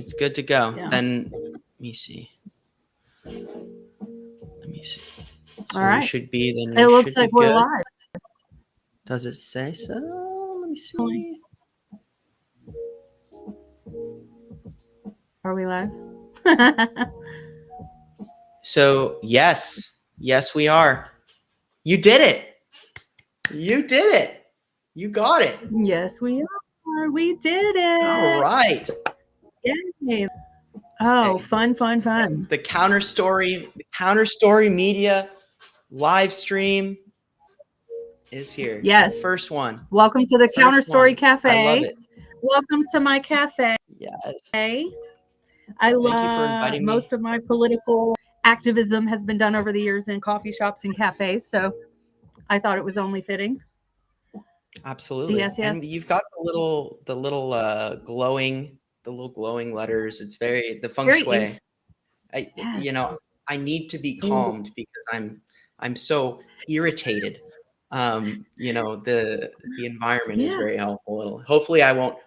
It's good to go. Yeah. Then let me see. So All right. we should be then. It We looks should like be we're good. live. Does it say so? Let me see. Are we live? So yes, we are. You did it. You did it. You got it. Yes, we are. We did it. All right. Yay. Oh, Hey. fun. The Counter Story Media live stream is here. Yes. First one. Welcome to the Counter Story Cafe. I love it. Welcome to my cafe. Yes. I Thank you for inviting me. Most of my political activism has been done over the years in coffee shops and cafes, so I thought it was only fitting. Absolutely. Yes. And you've got the little glowing letters. It's the feng shui. I need to be calmed because I'm so irritated. The environment is very helpful. Hopefully I won't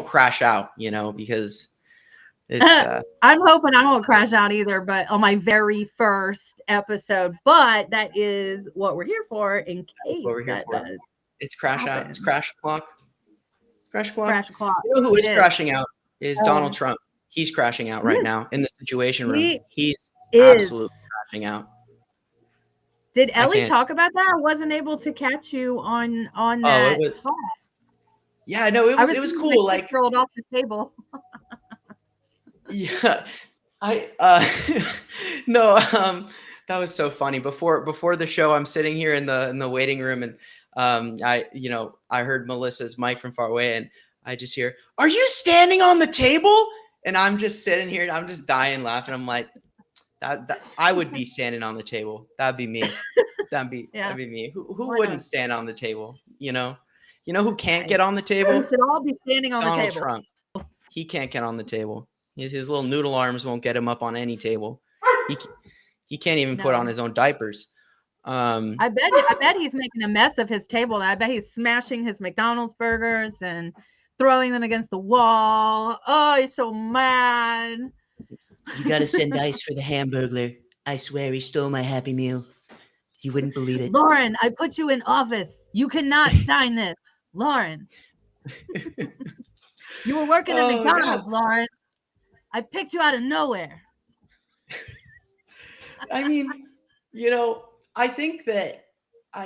crash out, because it's I'm hoping I won't crash out either, but on my very first episode. But that is what we're here for in case that does. It's crash out. It's crash o'clock. Crash o'clock. You know who is crashing out is Donald Trump. He's crashing out right now in the Situation Room. He's absolutely crashing out. Did Ellie talk about that? I wasn't able to catch you on that talk. Yeah, no, it was cool. Like rolled off the table. Yeah, no, that was so funny. Before the show, I'm sitting here in the waiting room, and I heard Melissa's mic from far away, and I just hear, "Are you standing on the table?" And I'm just sitting here, and I'm just dying laughing. I'm like, that I would be standing on the table. That'd be me. That'd be me. Who wouldn't stand on the table? You know who can't get on the table? We should all be standing on the table. Donald Trump. He can't get on the table. His little noodle arms won't get him up on any table. He can't even put on his own diapers. I bet he's making a mess of his table. I bet he's smashing his McDonald's burgers and throwing them against the wall. Oh, he's so mad. You got to send ice for the Hamburglar. I swear he stole my Happy Meal. You wouldn't believe it. Lauren, I put you in office. You cannot sign this. Lauren. You were working at McDonald's, Lauren. I picked you out of nowhere. I mean, I think that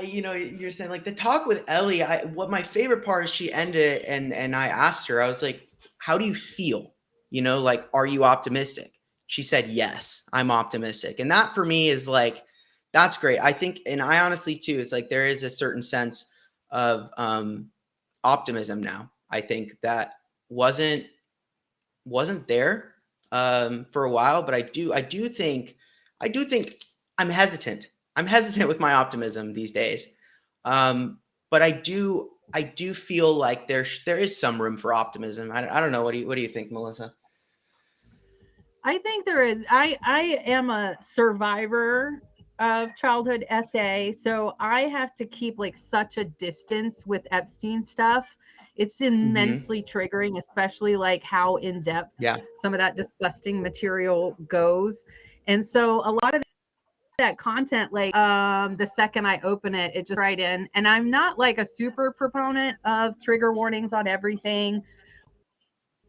you're saying like the talk with Ellie, what my favorite part is she ended and I asked her, I was like, how do you feel? Like, are you optimistic? She said, yes, I'm optimistic. And that for me is like, that's great. I think, and I honestly too, it's like, there is a certain sense of optimism now. I think that wasn't there for a while, but I do think I'm hesitant. I'm hesitant with my optimism these days. But I do feel like there is some room for optimism. I don't know. What do you think, Melissa? I think there is. I am a survivor of childhood SA, so I have to keep like such a distance with Epstein stuff. It's immensely triggering, especially like how in depth some of that disgusting material goes. And so a lot of that content, like the second I open it, it just right in. And I'm not like a super proponent of trigger warnings on everything.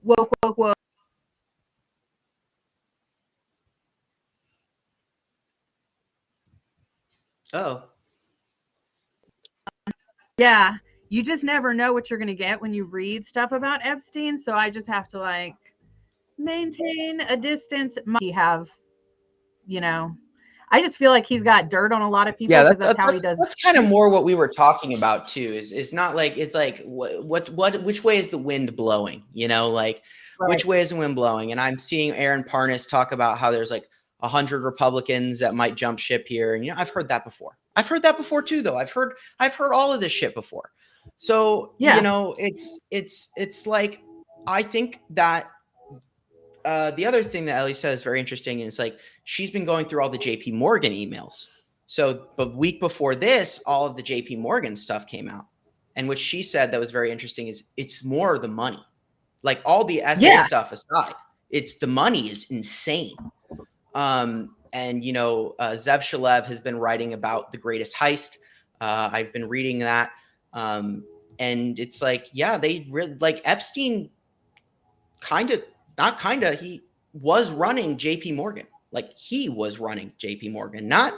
Woke. Oh. Yeah. You just never know what you're going to get when you read stuff about Epstein. So I just have to like maintain a distance. I just feel like he's got dirt on a lot of people. Yeah, that's how he does. That's kind of more what we were talking about too. Is not like, it's like which way is the wind blowing? Like which way is the wind blowing? And I'm seeing Aaron Parnas talk about how there's like 100 Republicans that might jump ship here, and I've heard that before. I've heard that before too, though. I've heard all of this shit before. So it's like, I think that the other thing that Ellie said is very interesting, and it's like she's been going through all the JP Morgan emails. So the week before this, all of the JP Morgan stuff came out. And what she said that was very interesting is it's more the money. Like all the SA stuff aside, it's the money is insane. And Zev Shalev has been writing about The Greatest Heist. I've been reading that, and it's like, yeah, they really like Epstein. Kind of, not kind of. He was running J.P. Morgan. Like he was running J.P. Morgan, not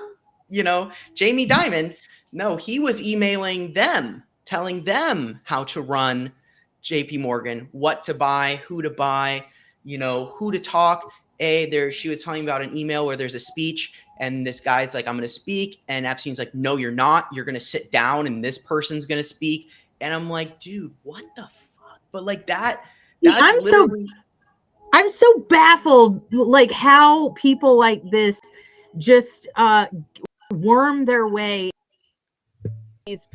Jamie Dimon. No, he was emailing them, telling them how to run J.P. Morgan, what to buy, who to buy, who to talk. She was telling me about an email where there's a speech and this guy's like, I'm going to speak. And Epstein's like, no, you're not. You're going to sit down and this person's going to speak. And I'm like, dude, what the fuck? But like that's literally. I'm so baffled, like how people like this just worm their way these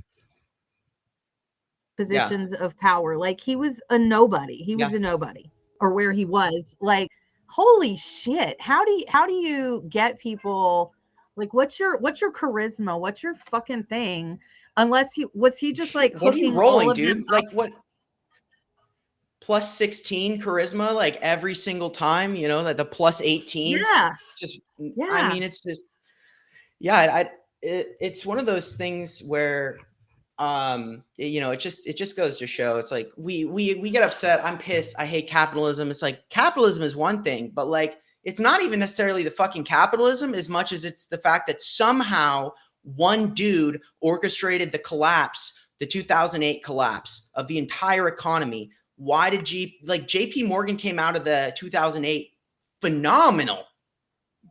positions of power. Like he was a nobody. He was a nobody, or where he was. Like, holy shit! How do you get people? Like, what's your charisma? What's your fucking thing? Unless he just like what are you hooking rolling, all of dude? them Like what? Plus 16 charisma, like every single time, that the plus 18. Yeah. Just, Yeah. I mean, it's just, yeah, it's one of those things where, it just goes to show. It's like we get upset. I'm pissed. I hate capitalism. It's like capitalism is one thing, but like it's not even necessarily the fucking capitalism as much as it's the fact that somehow one dude orchestrated the 2008 collapse of the entire economy. Why did JP Morgan came out of the 2008 phenomenal?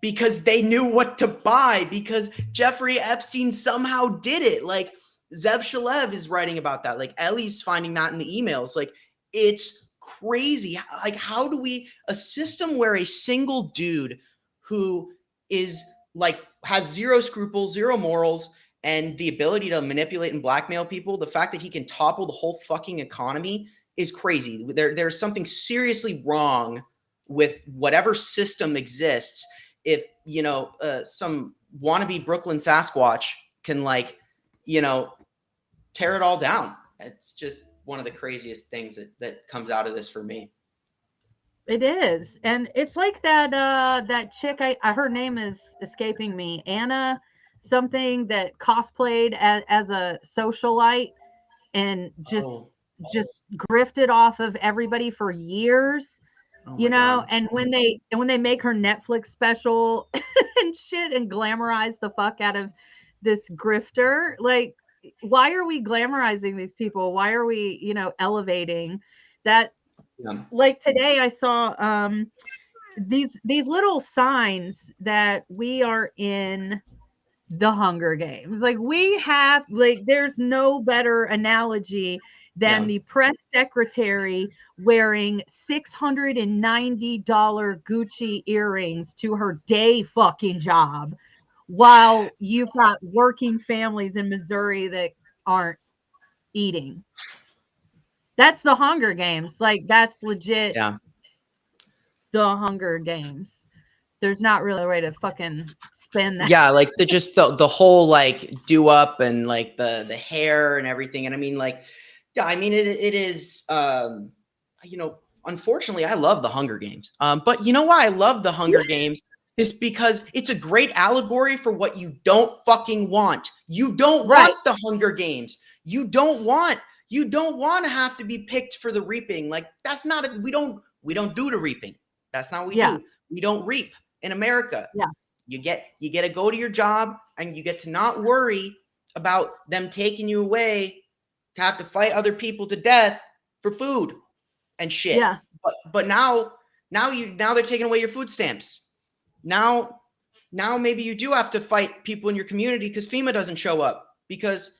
Because they knew what to buy, because Jeffrey Epstein somehow did it. Like Zev Shalev is writing about that. Like Ellie's finding that in the emails. Like it's crazy. Like how do a system where a single dude who is like has zero scruples, zero morals, and the ability to manipulate and blackmail people, the fact that he can topple the whole fucking economy is crazy. There's something seriously wrong with whatever system exists. If some wannabe Brooklyn Sasquatch can tear it all down. It's just one of the craziest things that comes out of this for me. It is. And it's like that chick, her name is escaping me, Anna something, that cosplayed as a socialite and just grifted off of everybody for years. God. And when they make her Netflix special and shit and glamorize the fuck out of this grifter, like, why are we glamorizing these people? Why are we, elevating that? Yeah. Like today I saw these little signs that we are in the Hunger Games. Like we have, like, there's no better analogy than the press secretary wearing $690 Gucci earrings to her day fucking job, while you've got working families in Missouri that aren't eating. That's the Hunger Games. Like that's legit. Yeah. The Hunger Games. There's not really a way to fucking spin that. Yeah, like the whole like do up and like the hair and everything. And I mean, like, yeah, I mean it is unfortunately I love the Hunger Games. But you know why I love the Hunger Games is because it's a great allegory for what you don't fucking want. You don't want the Hunger Games. You don't want to have to be picked for the reaping. Like that's not we don't do the reaping. That's not what we do. We don't reap in America. Yeah. You get to go to your job and you get to not worry about them taking you away to have to fight other people to death for food and shit. Yeah. But now they're taking away your food stamps. Now maybe you do have to fight people in your community because FEMA doesn't show up because,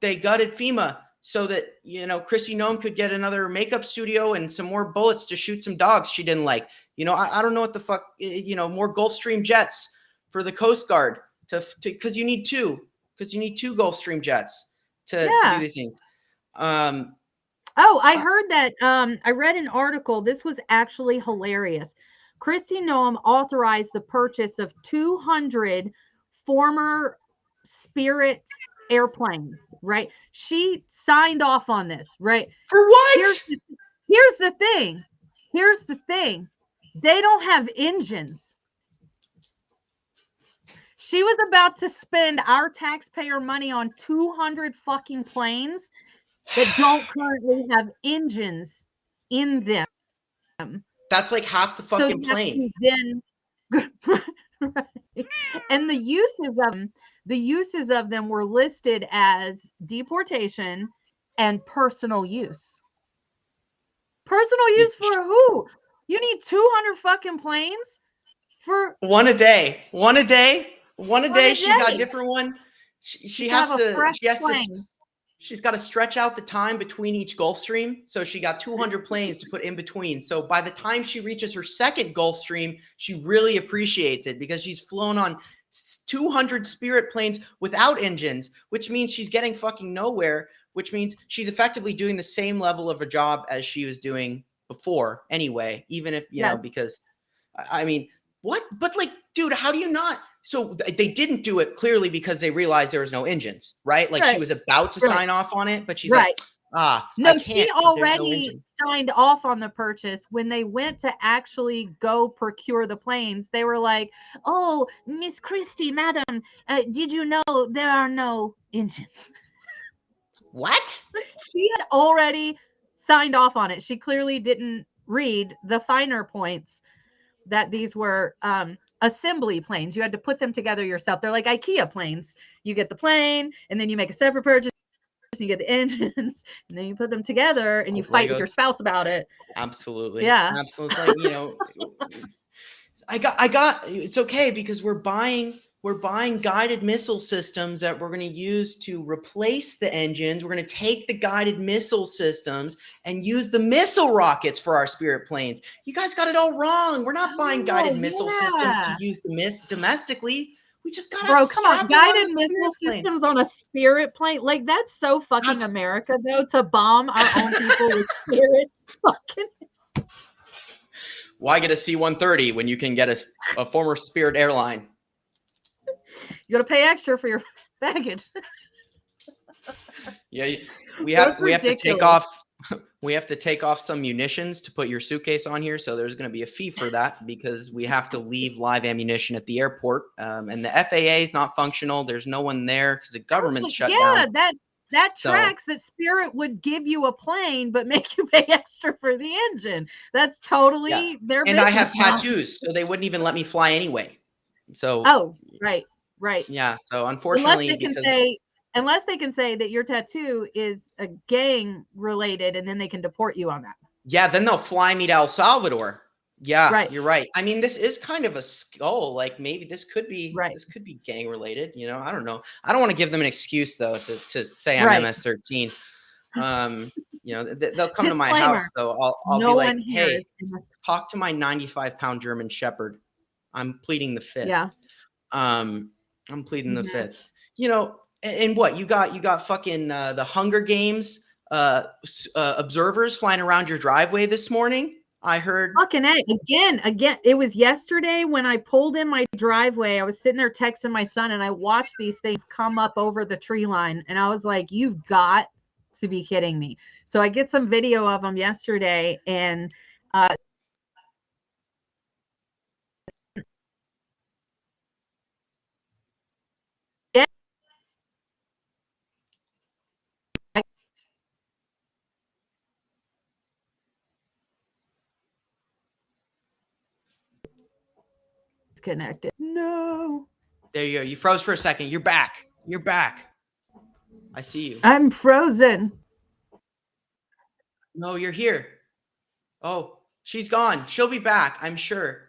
they gutted FEMA so that, Kristi Noem could get another makeup studio and some more bullets to shoot some dogs she didn't like. I don't know what the fuck, more Gulfstream jets for the Coast Guard because you need two Gulfstream jets to do these things. I heard that. I read an article. This was actually hilarious. Kristi Noem authorized the purchase of 200 former Spirit airplanes, right? She signed off on this, right? For what? Here's the thing. They don't have engines. She was about to spend our taxpayer money on 200 fucking planes that don't currently have engines in them. That's like half the So fucking you have plane. to then right. And the uses of them were listed as deportation and personal use. Personal use for who? You need 200 fucking planes for One a day. One a day. One a one day. a She got a day. different one. You She can have has a to. fresh She has to. plane. She's got to stretch out the time between each Gulf Stream. So she got 200 planes to put in between. So by the time she reaches her second Gulf Stream, she really appreciates it because she's flown on 200 Spirit planes without engines, which means she's getting fucking nowhere, which means she's effectively doing the same level of a job as she was doing before anyway, even if, Yes. because I mean, what? But like, dude, how do you not? So they didn't do it clearly because they realized there was no engines, right? Like she was about to sign off on it, but she's like, I No, she can't because there's no already engines. signed off on the purchase. When they went to actually go procure the planes, they were like, "Oh, Miss Christie, madam, did you know there are no engines?" What? She had already signed off on it. She clearly didn't read the finer points that these were assembly planes. You had to put them together yourself. They're like IKEA planes. You get the plane, and then you make a separate purchase. You get the engines, and then you put them together, and you fight with your Legos. spouse about it. Absolutely. Yeah. Absolutely. Like, I got, it's okay because we're buying guided missile systems that we're going to use to replace the engines. We're going to take the guided missile systems and use the missile rockets for our Spirit planes. You guys got it all wrong. We're not buying guided missile systems to use domestically. We just got to Bro, come strap on. them on Guided the missile Spirit planes. systems on a Spirit plane. Like, that's so fucking America, though, to bomb our own people with Spirit fucking. Why get a C-130 when you can get a former Spirit airline? You got to pay extra for your baggage. Yeah, we have to take off. We have to take off some munitions to put your suitcase on here. So there's going to be a fee for that because we have to leave live ammunition at the airport. And the FAA is not functional. There's no one there because the government's shut down. Yeah, that tracks that Spirit would give you a plane, but make you pay extra for the engine. That's totally their business. And I have tattoos, so they wouldn't even let me fly anyway. So right. Yeah. So unfortunately, unless they can say that your tattoo is a gang related, and then they can deport you on that. Yeah, then they'll fly me to El Salvador. Yeah, right. You're right. I mean, this is kind of a skull. Like maybe this could be gang related. I don't know. I don't want to give them an excuse though to say I'm MS-13. They'll come to my house though. I'll be like, hey, talk to my 95-pound German Shepherd. I'm pleading the fifth. Yeah. I'm pleading the fifth. And what you got fucking the Hunger Games observers flying around your driveway this morning. I heard fucking again. It was yesterday when I pulled in my driveway. I was sitting there texting my son, and I watched these things come up over the tree line, and I was like, "You've got to be kidding me!" So I get some video of them yesterday, and connected. No. There you go. You froze for a second. You're back. I see you. I'm frozen. No, you're here. Oh, she's gone. She'll be back, I'm sure.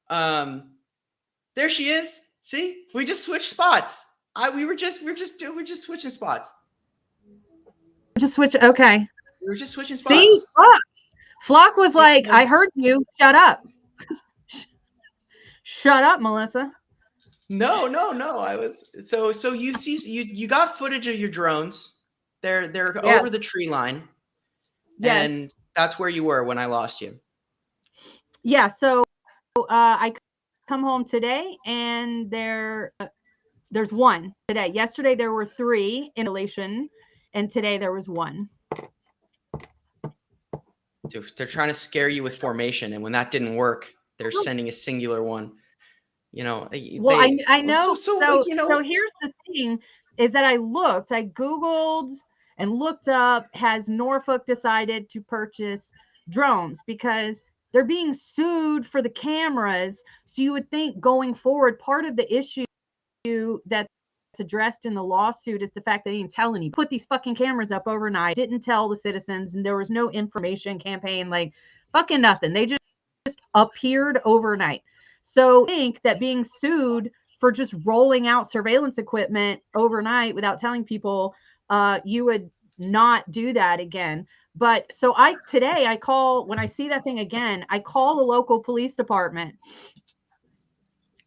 There she is. See, we just switched spots. We're just switching spots. Okay. We were just switching spots. See, Flock was like, "I heard you. Shut up." Shut up, Melissa. No. I was so you see you got footage of your drones. They're over the tree line. Yes. And that's where you were when I lost you. Yeah, so I come home today, and there's one today. Yesterday there were 3 in relation, and today there was 1. They're trying to scare you with formation, and when that didn't work, they're sending a singular one. You know, Well, I know. so you know. So here's the thing: is that I Googled and looked up, has Norfolk decided to purchase drones because they're being sued for the cameras. So you would think going forward, part of the issue that's addressed in the lawsuit is the fact that they didn't tell anybody. Put these fucking cameras up overnight, didn't tell the citizens, and there was no information campaign, like fucking nothing. They just appeared overnight. So I think that being sued for just rolling out surveillance equipment overnight without telling people, you would not do that again. But so today I call, when I see that thing again, I call the local police department,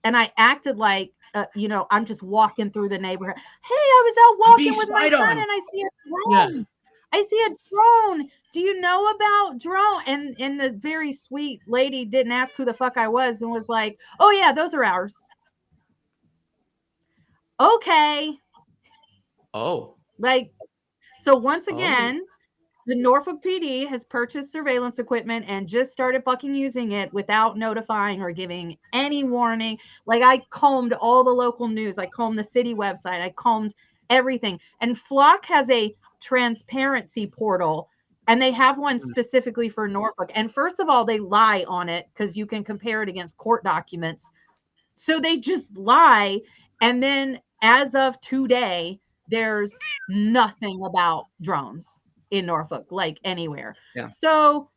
and I acted like, you know, I'm just walking through the neighborhood. Hey, I was out walking with my son and I see a drone. Yeah. I see a drone. Do you know about drone? And the very sweet lady didn't ask who the fuck I was and was like, oh yeah, those are ours. Okay. Oh. Like, so once again, the Norfolk PD has purchased surveillance equipment and just started fucking using it without notifying or giving any warning. Like, I combed all the local news. I combed the city website. I combed everything. And Flock has a transparency portal, and they have one specifically for Norfolk. And first of all, they lie on it because you can compare it against court documents. So they just lie. And then as of today, there's nothing about drones in Norfolk, like anywhere. Yeah. So,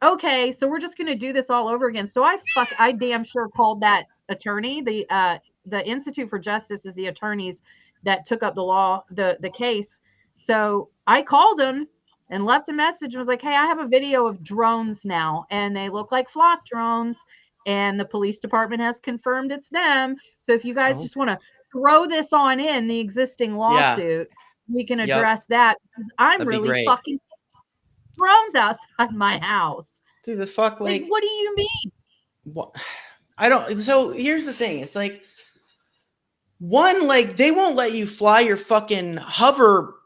okay, so we're just gonna do this all over again. So I damn sure called that attorney. The Institute for Justice is the attorneys that took up the case. So I called him and left a message and was like, hey, I have a video of drones now, and they look like Flock drones, and the police department has confirmed it's them. So if you guys just want to throw this on in the existing lawsuit, we can address that. I'm really fucking drones outside my house. Dude, the fuck, like what do you mean? What? I don't. So here's the thing. It's like, one, like, they won't let you fly your fucking hover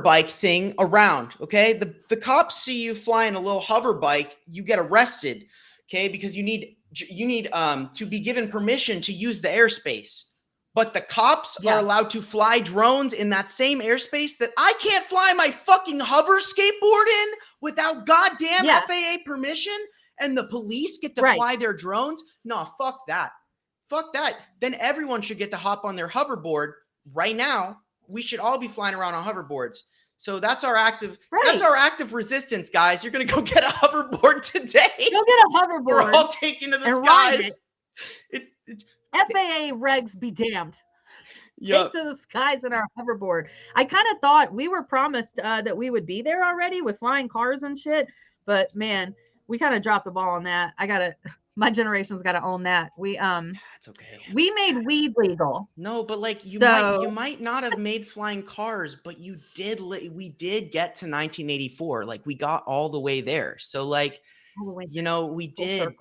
bike thing around. Okay, the cops see you flying a little hover bike, you get arrested. Okay, because you need to be given permission to use the airspace. But the cops are allowed to fly drones in that same airspace that I can't fly my fucking hover skateboard in without goddamn FAA permission, and the police get to fly their drones? No, fuck that. Fuck that. Then everyone should get to hop on their hoverboard right now. We should all be flying around on hoverboards. So that's our active resistance, guys. You're going to go get a hoverboard today. Go get a hoverboard. We're all taking to the skies. It's FAA regs be damned. Take to the skies in our hoverboard. I kind of thought we were promised that we would be there already with flying cars and shit, but man, we kind of dropped the ball on that. My generation's got to own that. It's okay. We made weed legal. No, but like you might not have made flying cars, but we did get to 1984. Like, we got all the way there. So like, you know, we did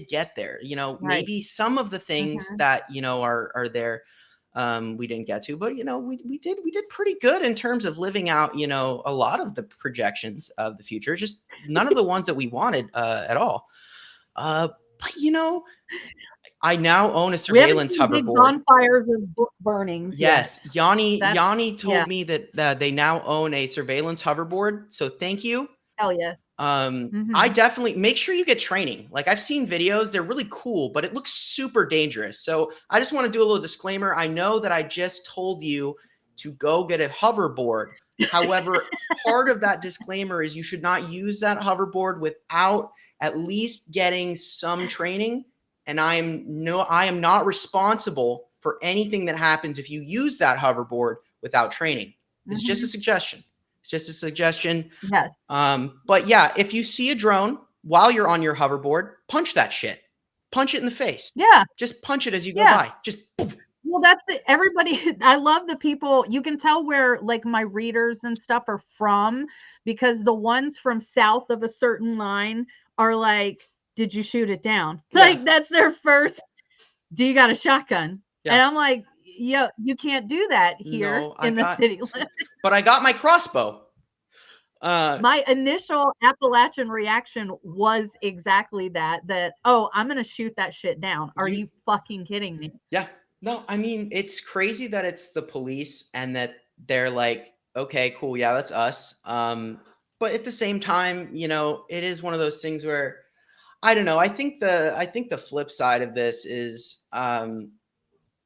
get there. You know, maybe some of the things that, you know, are there, we didn't get to, but you know, we did pretty good in terms of living out, you know, a lot of the projections of the future, just none of the ones that we wanted at all. But you know, I now own a surveillance hoverboard. Bonfires and book burnings. Yes, Yanni told me that they now own a surveillance hoverboard. So thank you. Hell yes. I definitely make sure you get training. Like, I've seen videos, they're really cool, but it looks super dangerous. So I just want to do a little disclaimer. I know that I just told you to go get a hoverboard. However, part of that disclaimer is you should not use that hoverboard without at least getting some training. And I am not responsible for anything that happens if you use that hoverboard without training. It's just a suggestion. It's just a suggestion. Yes. But yeah, if you see a drone while you're on your hoverboard, punch that shit. Punch it in the face. Yeah. Just punch it as you go by. Just poof. Well, that's it. Everybody, I love the people. You can tell where like my readers and stuff are from, because the ones from south of a certain line are like, did you shoot it down? Yeah. Like, that's their first, do you got a shotgun? Yeah. And I'm like, yo, you can't do that here in the city limits. But I got my crossbow. My initial Appalachian reaction was exactly that, oh, I'm going to shoot that shit down. Are you fucking kidding me? Yeah. No, I mean, it's crazy that it's the police and that they're like, okay, cool. Yeah, that's us. But at the same time, it is one of those things where I don't know. I think the flip side of this is,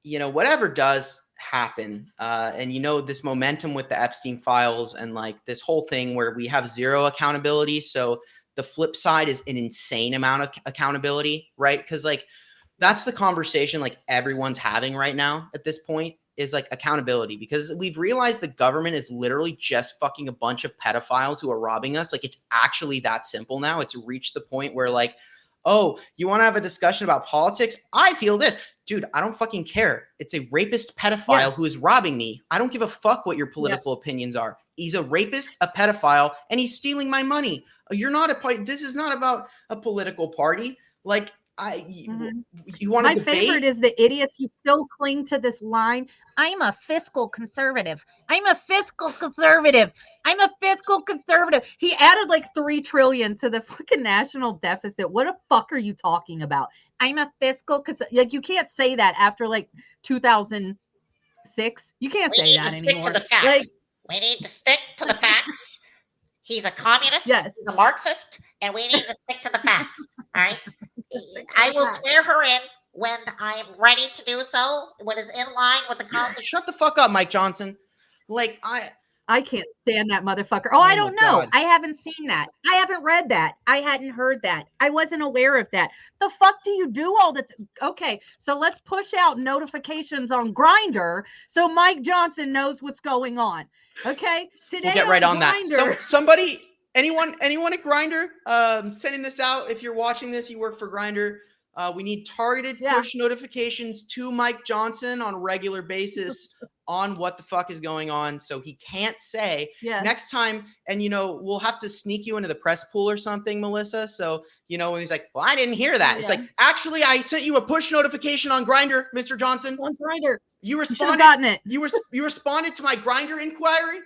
whatever does happen, and this momentum with the Epstein files and like this whole thing where we have zero accountability. So the flip side is an insane amount of accountability, right? Because like that's the conversation like everyone's having right now at this point is like accountability, because we've realized the government is literally just fucking a bunch of pedophiles who are robbing us. Like it's actually that simple now. It's reached the point where like, oh, you want to have a discussion about politics? I feel this. Dude, I don't fucking care. It's a rapist pedophile who is robbing me. I don't give a fuck what your political opinions are. He's a rapist, a pedophile, and he's stealing my money. You're not this is not about a political party. Like, you want to debate? My favorite is the idiots who still cling to this line. I'm a fiscal conservative. I'm a fiscal conservative. I'm a fiscal conservative. He added like 3 trillion to the fucking national deficit. What the fuck are you talking about? I'm a fiscal like you can't say that after like 2006. You can't say that anymore. Stick to the facts. Like, we need to stick to the facts. He's a communist. Yes. He's a Marxist, and we need to stick to the facts. All right. I will swear her in when I'm ready to do so, when it's in line with the Constitution. Shut the fuck up, Mike Johnson. Like, I can't stand that motherfucker. Oh, I don't know. God. I haven't seen that. I haven't read that. I hadn't heard that. I wasn't aware of that. The fuck do you do all that? Okay, so let's push out notifications on Grindr so Mike Johnson knows what's going on. Okay, today we'll get right on that. Somebody, anyone at Grindr, sending this out. If you're watching this, you work for Grindr. We need targeted push notifications to Mike Johnson on a regular basis on what the fuck is going on, so he can't say next time. And we'll have to sneak you into the press pool or something, Melissa. So when he's like, "Well, I didn't hear that," it's like, actually, I sent you a push notification on Grindr, Mr. Johnson. On Grindr, you responded. Gotten it. You responded to my Grindr inquiry.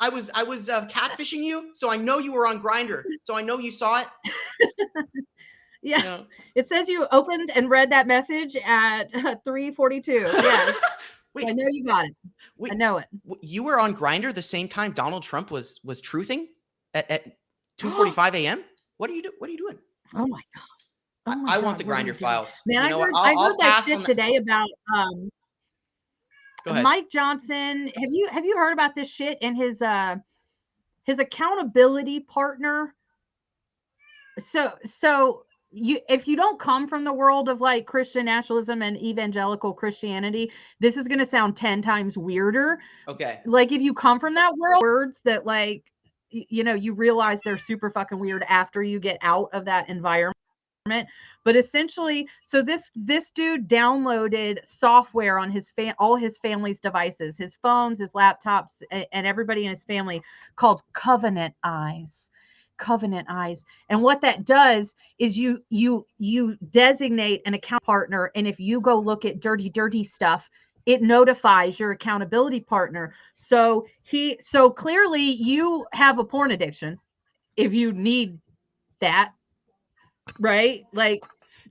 I was catfishing you, so I know you were on Grindr. So I know you saw it. Yes. It says you opened and read that message at 3:42. Yes. Wait, I know you got it. I know it. You were on Grindr the same time Donald Trump was truthing at 2:45 a.m. What are you doing? Oh my god! I want the Grindr files. Man, I heard that shit today about Mike Johnson. Have you heard about this shit and his accountability partner? So if you don't come from the world of like Christian nationalism and evangelical Christianity, this is going to sound 10 times weirder. Okay. Like if you come from that world, words that like, you realize they're super fucking weird after you get out of that environment. But essentially, so this dude downloaded software on all his family's devices, his phones, his laptops, and everybody in his family, called Covenant Eyes. And what that does is you designate an account partner, and if you go look at dirty stuff, it notifies your accountability partner. So clearly you have a porn addiction if you need that, right? Like,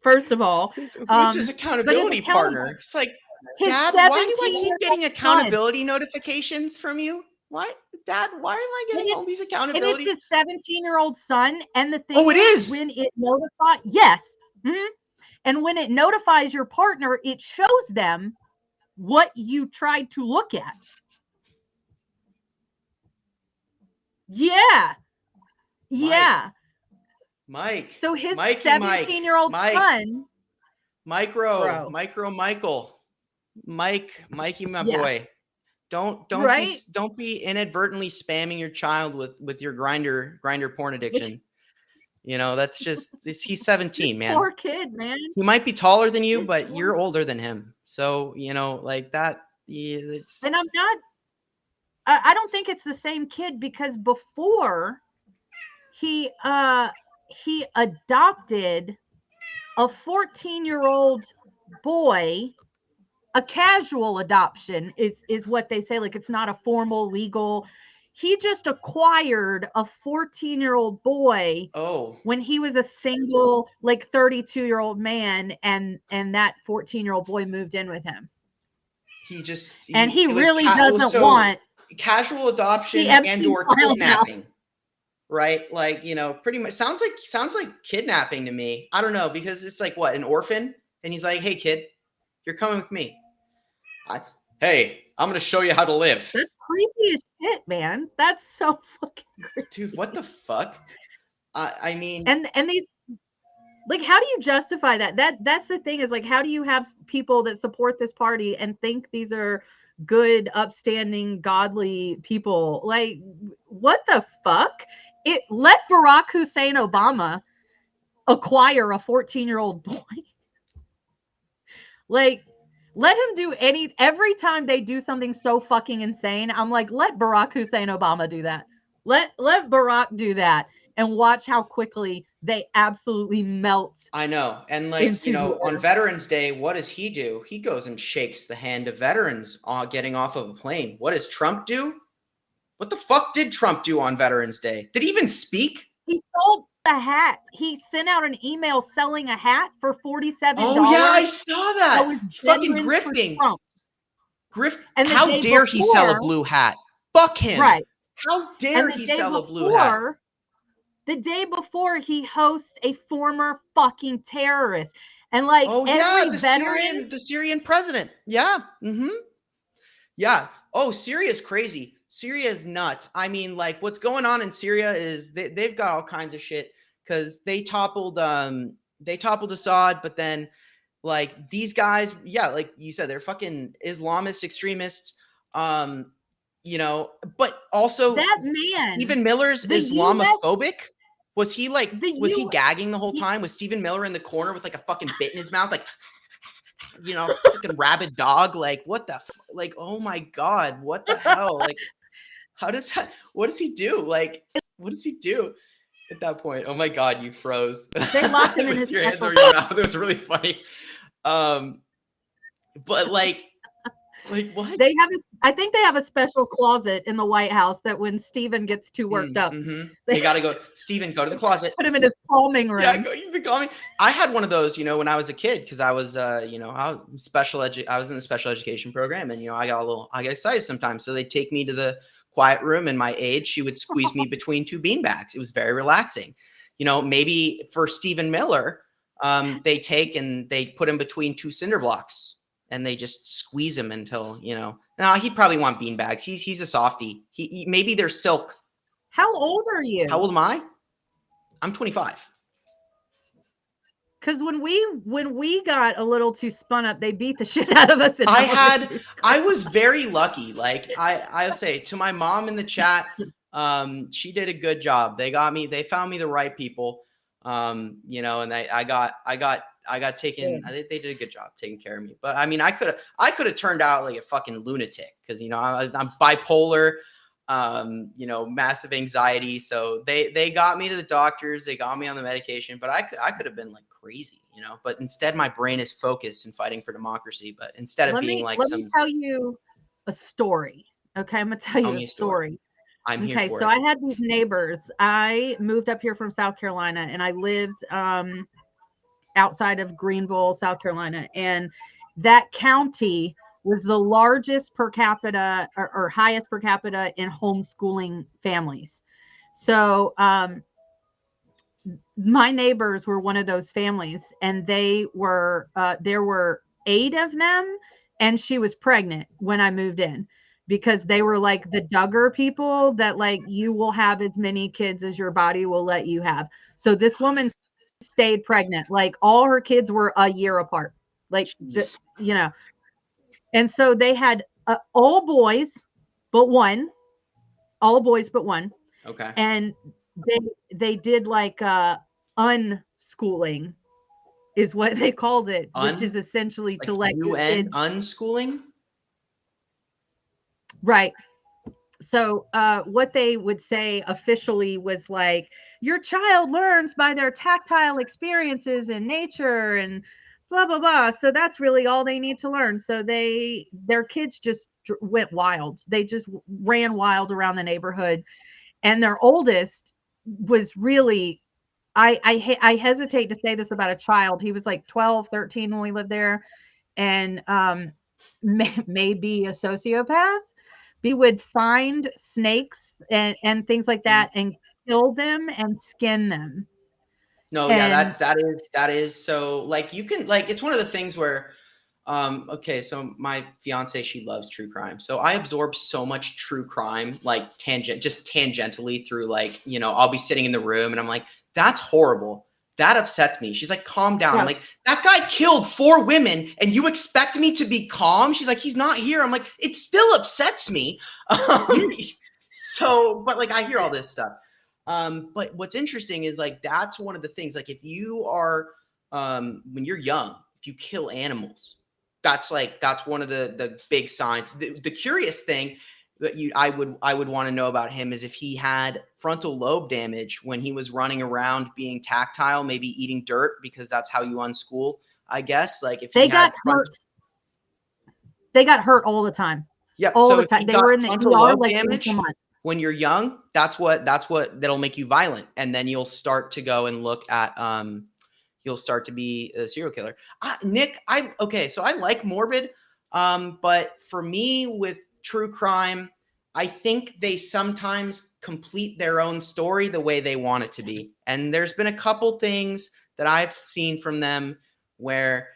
first of all, who's his accountability partner? It's like, Dad, why do I keep getting accountability notifications from you? Why, Dad? Why am I getting all these accountability? And it's his 17-year-old son. And the thing is when it notifies, and when it notifies your partner, it shows them what you tried to look at. Yeah. Mike. So his 17-year-old son. Mikey, my boy. Don't be inadvertently spamming your child with your Grindr porn addiction. That's just, he's 17, man. Poor kid, man. He might be taller than you, but you're older than him. So, like that. It's, and I don't think it's the same kid, because before he adopted a 14-year-old boy. A casual adoption is what they say. Like, it's not a formal legal. he just acquired a 14-year-old boy Oh, when he was a single, like 32-year-old man, and that 14-year-old boy moved in with him. And he really doesn't want casual the adoption and Epstein or files out. kidnapping, right? Like, you know, pretty much sounds like kidnapping to me. I don't know, because it's like what, an orphan, and he's like, hey kid, you're coming with me. Hey, I'm gonna show you how to live. That's creepy as shit, man. That's so fucking creepy. Dude, what the fuck? I mean, and these, like, how do you justify that? That's the thing, is like, how do you have people that support this party and think these are good, upstanding, godly people? Like, what the fuck? Let Barack Hussein Obama acquire a 14-year-old boy. Like, let him do every time they do something so fucking insane, I'm like, let Barack Hussein Obama do that. Let Barack do that, and watch how quickly they absolutely melt. I know. And like, you know, on Veterans Day, what does he do? He goes and shakes the hand of veterans getting off of a plane. What does Trump do? What the fuck did Trump do on Veterans Day? Did he even speak? He sold a hat. He sent out an email selling a hat for $47. Oh yeah, I saw that. He's fucking grifting. And how dare he sell a blue hat? Fuck him. Right. How dare he sell a blue hat? The day before, he hosts a former fucking terrorist. And like, oh yeah, the Syrian president. Yeah. Mm-hmm. Yeah. Oh, Syria's crazy. Syria is nuts. I mean, like, what's going on in Syria is they've got all kinds of shit, because they toppled Assad, but then like these guys, yeah, like you said, they're fucking Islamist extremists. You know, but also that man, Stephen Miller's Islamophobic. Was he like, was he gagging the whole time? Was Stephen Miller in the corner with like a fucking bit in his mouth, like, you know, fucking rabid dog? Like, what the, like, oh my God, what the hell? Like, how does that, what does he do? Like, what does he do at that point? Oh my God, you froze. They locked him in his hands over your mouth. It was really funny. But like what? I think they have a special closet in the White House that when Stephen gets too worked up, they got to go, Stephen, go to the closet. Put him in his calming room. Yeah, you've been calming. I had one of those, you know, when I was a kid, because I was, you know, I was in the special education program, and, you know, I got excited sometimes. So they'd take me to the quiet room, and my aide, she would squeeze me between two beanbags. It was very relaxing. You know, maybe for Stephen Miller, they take and they put him between two cinder blocks, and they just squeeze him until, you know, he'd probably want beanbags. He's a softie. He maybe they're silk. How old are you? How old am I? I'm 25. Because when we got a little too spun up, they beat the shit out of us. I was very lucky. Like I'll say to my mom in the chat, she did a good job. They found me the right people. You know, and I got taken. Yeah. They did a good job taking care of me. But I mean, I could have turned out like a fucking lunatic, because, you know, I'm bipolar, you know, massive anxiety. So they got me to the doctors. They got me on the medication. But I could have been like crazy, you know. But instead, my brain is focused and fighting for democracy. But instead of being like, let me tell you a story. Okay, I'm gonna tell you a story. I'm here for it. So I had these neighbors. I moved up here from South Carolina, and I lived outside of Greenville, South Carolina, and that county was the largest per capita or highest per capita in homeschooling families. So my neighbors were one of those families, and they were there were 8 of them, and she was pregnant when I moved in, because they were like the Duggar people that, like, you will have as many kids as your body will let you have. So this woman stayed pregnant. Like, all her kids were a year apart. Like, just, you know. And so they had all boys but one. All boys but one. Okay. And they did like unschooling is what they called it, which is essentially like to let kids unschooling. Right. So what they would say officially was like, your child learns by their tactile experiences in nature and blah blah blah. So that's really all they need to learn. So their kids just went wild. They just ran wild around the neighborhood, and their oldest was really, I hesitate to say this about a child. He was like 12, 13 when we lived there, and may be a sociopath. He would find snakes and things like that and kill them and skin them. No, yeah, And that is so, like, you can, like, it's one of the things where okay, so my fiance, she loves true crime. So I absorb so much true crime, like just tangentially through, like, I'll be sitting in the room and I'm like, that's horrible. That upsets me. She's like, calm down. I'm like, that guy killed 4 women and you expect me to be calm? She's like, he's not here. I'm like, it still upsets me. So, but like, I hear all this stuff. But what's interesting is, like, that's one of the things, like, if you are, when you're young, if you kill animals, that's one of the big signs. The curious thing that I would want to know about him is if he had frontal lobe damage when he was running around being tactile, maybe eating dirt, because that's how you unschool, I guess. Like, if they he had got hurt. They got hurt all the time. Yep. All So the if time. he They got were in the frontal ER lobe like damage once a month. when you're young, that'll make you violent, and then you'll start to go and look at you'll start to be a serial killer. Nick, so I like morbid, but for me with true crime, I think they sometimes complete their own story the way they want it to be. And there's been a couple things that I've seen from them where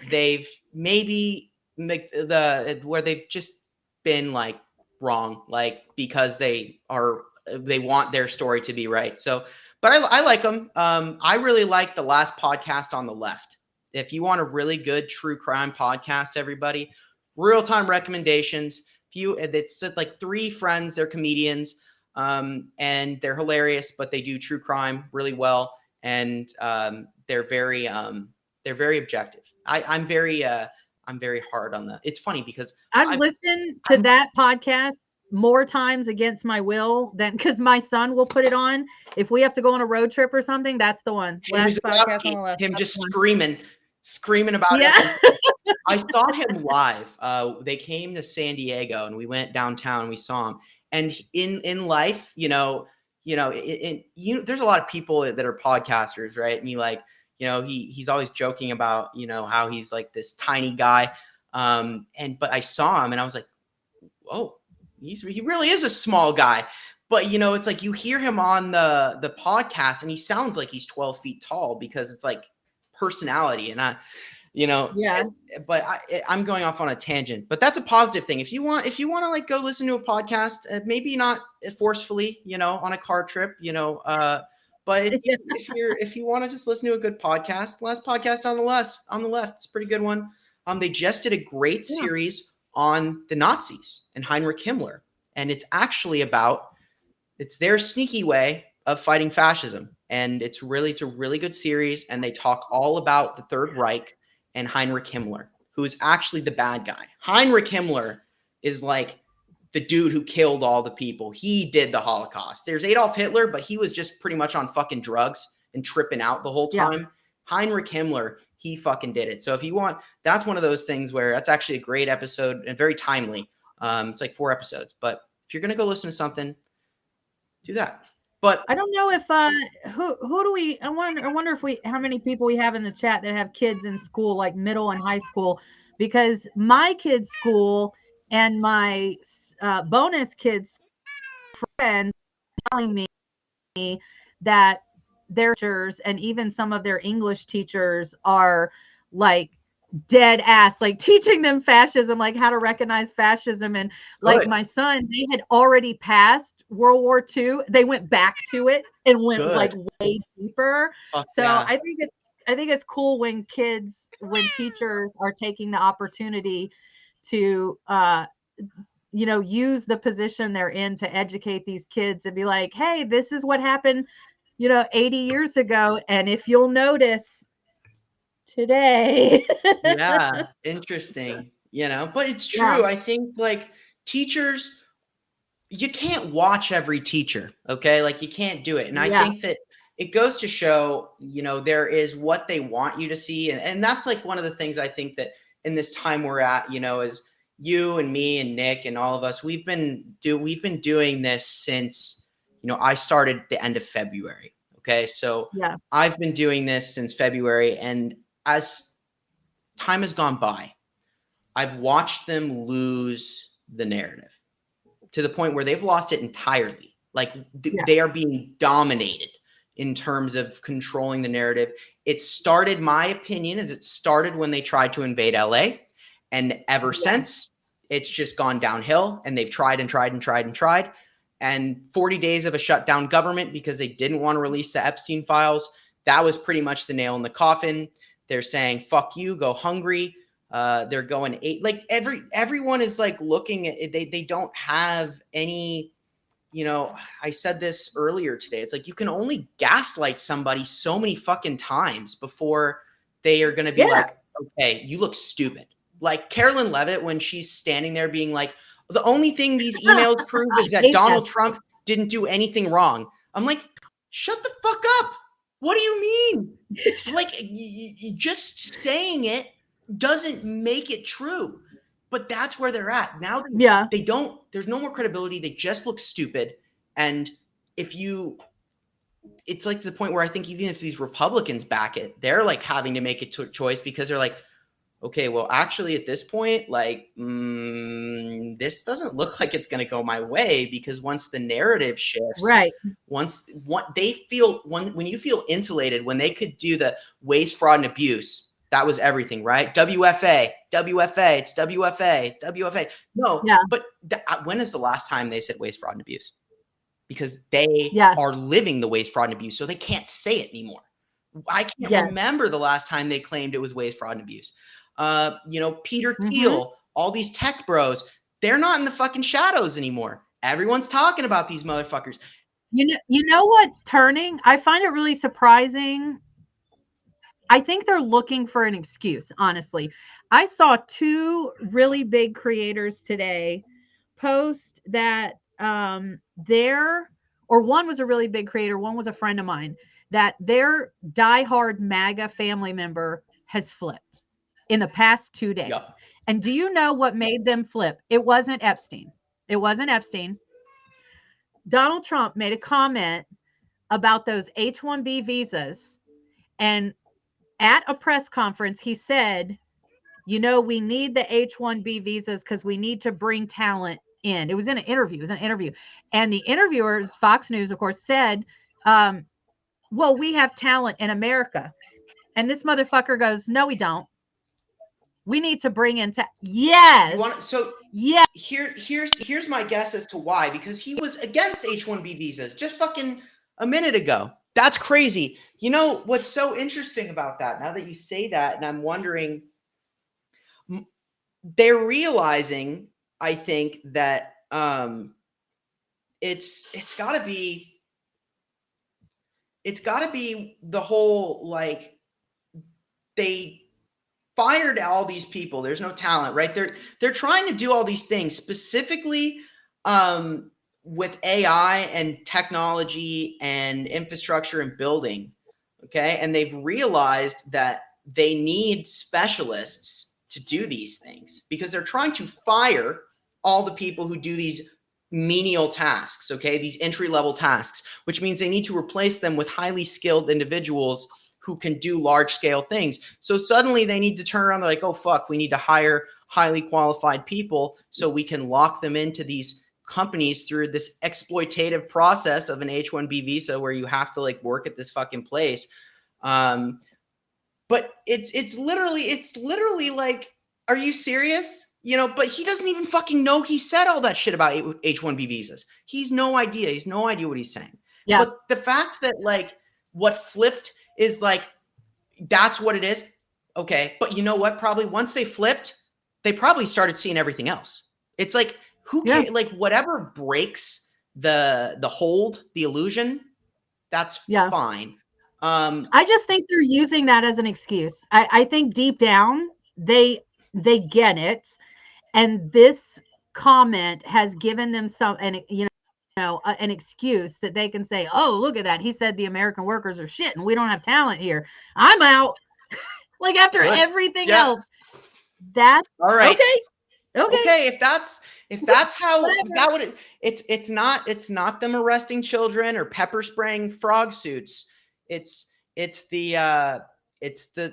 they've maybe where they've just been, like, wrong, like, because they want their story to be right. So, but I like them. I really like the last podcast on the left. If you want a really good true crime podcast, everybody, real time recommendations. It's like 3 friends, they're comedians, and they're hilarious, but they do true crime really well, and they're very objective. I'm very hard on that. It's funny because I've listened to that podcast more times against my will than, because my son will put it on if we have to go on a road trip or something. That's the one. Last podcast on the left. Him just screaming about it. I saw him live. They came to San Diego and we went downtown and we saw him. And in life, there's a lot of people that are podcasters, right? And he's always joking about, how he's like this tiny guy. But I saw him and I was like, whoa, he really is a small guy. But, it's like you hear him on the podcast and he sounds like he's 12 feet tall because it's like personality. And but I'm going off on a tangent, but that's a positive thing. If you want to, like, go listen to a podcast, maybe not forcefully, on a car trip, but if you want to just listen to a good podcast, last podcast on the left, it's a pretty good one. They just did a great series on the Nazis and Heinrich Himmler, and it's actually it's their sneaky way of fighting fascism, and it's a really good series, and they talk all about the Third Reich and Heinrich Himmler, who is actually the bad guy. Heinrich Himmler is like the dude who killed all the people. He did the Holocaust. There's Adolf Hitler, but he was just pretty much on fucking drugs and tripping out the whole time. Yeah. Heinrich Himmler, he fucking did it. So if you want, that's one of those things where that's actually a great episode and very timely. It's like 4 episodes, but if you're going to go listen to something, do that. But I don't know if who do we? I wonder if how many people we have in the chat that have kids in school, like middle and high school, because my kids' school and my bonus kids' friends telling me that their teachers and even some of their English teachers are like dead ass, like teaching them fascism, like how to recognize fascism. And like my son, they had already passed World War II. They went back to it and went like way deeper. I think it's cool when teachers are taking the opportunity to use the position they're in to educate these kids and be like, hey, this is what happened 80 years ago, and if you'll notice today. Yeah, interesting. But it's true. Yeah. I think, like, teachers, you can't watch every teacher, okay? Like, you can't do it. And I think that it goes to show, there is what they want you to see. And that's like one of the things I think that in this time we're at, is you and me and Nick and all of us, we've been doing this since, I started the end of February. Okay. So Yeah. I've been doing this since February. And as time has gone by, I've watched them lose the narrative to the point where they've lost it entirely. Like they are being dominated in terms of controlling the narrative. It started, my opinion is it started when they tried to invade LA. And ever since, it's just gone downhill, and they've tried and tried and tried and tried. And 40 days of a shutdown government because they didn't want to release the Epstein files. That was pretty much the nail in the coffin. They're saying, fuck you, go hungry. They're going like everyone is like looking at it. They don't have any, I said this earlier today. It's like you can only gaslight somebody so many fucking times before they are going to be like, okay, you look stupid. Like Carolyn Levitt, when she's standing there being like, the only thing these emails prove is that Donald Trump didn't do anything wrong. I'm like, shut the fuck up. What do you mean? Like, you just saying it doesn't make it true. But that's where they're at. Now they don't, there's no more credibility. They just look stupid. And it's like to the point where I think even if these Republicans back it, they're like having to make a choice because they're like, okay, well, actually at this point, like, this doesn't look like it's going to go my way, because once the narrative shifts, right? Once they feel, when you feel insulated, when they could do the waste, fraud, and abuse, that was everything, right? WFA, it's WFA. No, but when is the last time they said waste, fraud, and abuse? Because they are living the waste, fraud, and abuse, so they can't say it anymore. I can't remember the last time they claimed it was waste, fraud, and abuse. Peter Thiel, all these tech bros, they're not in the fucking shadows anymore. Everyone's talking about these motherfuckers. You know what's turning? I find it really surprising. I think they're looking for an excuse, honestly. I saw two really big creators today post that one was a really big creator, one was a friend of mine, that their diehard MAGA family member has flipped in the past 2 days. Yep. And do you know what made them flip? It wasn't Epstein. Donald Trump made a comment about those H-1B visas, and at a press conference, he said, we need the H-1B visas because we need to bring talent in. It was an interview. And the interviewers, Fox News, of course, said, well, we have talent in America. And this motherfucker goes, no, we don't. We need to bring in Here's my guess as to why, because he was against H-1B visas just fucking a minute ago. That's crazy. You know what's so interesting about that? Now that you say that, and I'm wondering, they're realizing, I think, that it's got to be the whole, like, they fired all these people. There's no talent, right? They're trying to do all these things specifically with AI and technology and infrastructure and building. Okay. And they've realized that they need specialists to do these things because they're trying to fire all the people who do these menial tasks. Okay. These entry-level tasks, which means they need to replace them with highly skilled individuals who can do large-scale things. So suddenly they need to turn around. They're like, oh, fuck, we need to hire highly qualified people so we can lock them into these companies through this exploitative process of an H-1B visa where you have to like work at this fucking place. But it's literally like, are you serious? But he doesn't even fucking know he said all that shit about H-1B visas. He's no idea. He's no idea what he's saying. Yeah. But the fact that like what flipped is like, that's what it is. Okay. But you know what? Probably once they flipped, they probably started seeing everything else. It's like, who cares? Like whatever breaks the hold, the illusion, that's fine. I just think they're using that as an excuse. I think deep down they get it. And this comment has given them some, and an excuse that they can say, oh, look at that. He said the American workers are shit and we don't have talent here. I'm out. Like after Good. everything Yeah. else. That's all right. Okay. If that's how, is that what it's not them arresting children or pepper spraying frog suits. It's the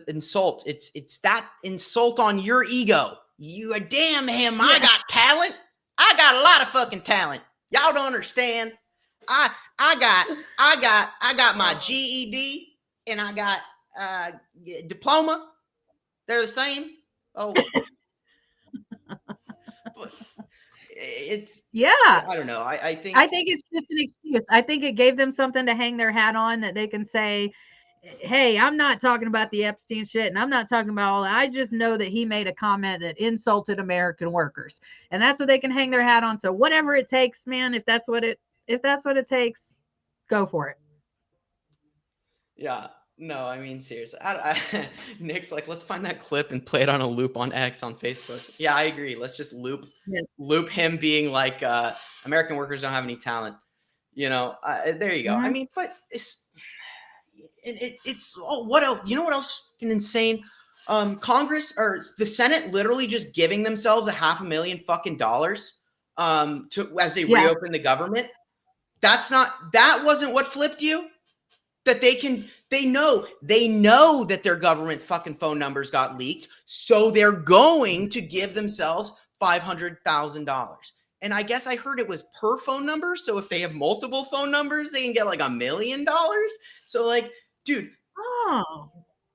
insult. It's that insult on your ego. You damn him. Yeah. I got talent. I got a lot of fucking talent. Y'all don't understand. I got my GED and I got diploma. They're the same. Oh. It's I don't know. I think it's just an excuse. I think it gave them something to hang their hat on that they can say, hey, I'm not talking about the Epstein shit and I'm not talking about all that. I just know that he made a comment that insulted American workers. And that's what they can hang their hat on. So whatever it takes, man, if that's what it takes, go for it. Yeah. No, I mean, seriously. Nick's like, let's find that clip and play it on a loop on X on Facebook. Yeah, I agree. Let's just loop him being like, American workers don't have any talent. There you go. Mm-hmm. I mean, but it's what else? You know what else insane? Congress or the Senate literally just giving themselves $500,000 fucking dollars as they reopen the government. That wasn't what flipped you? That they know that their government fucking phone numbers got leaked, so they're going to give themselves $500,000. And I guess I heard it was per phone number. So if they have multiple phone numbers, they can get like $1 million. So like, dude,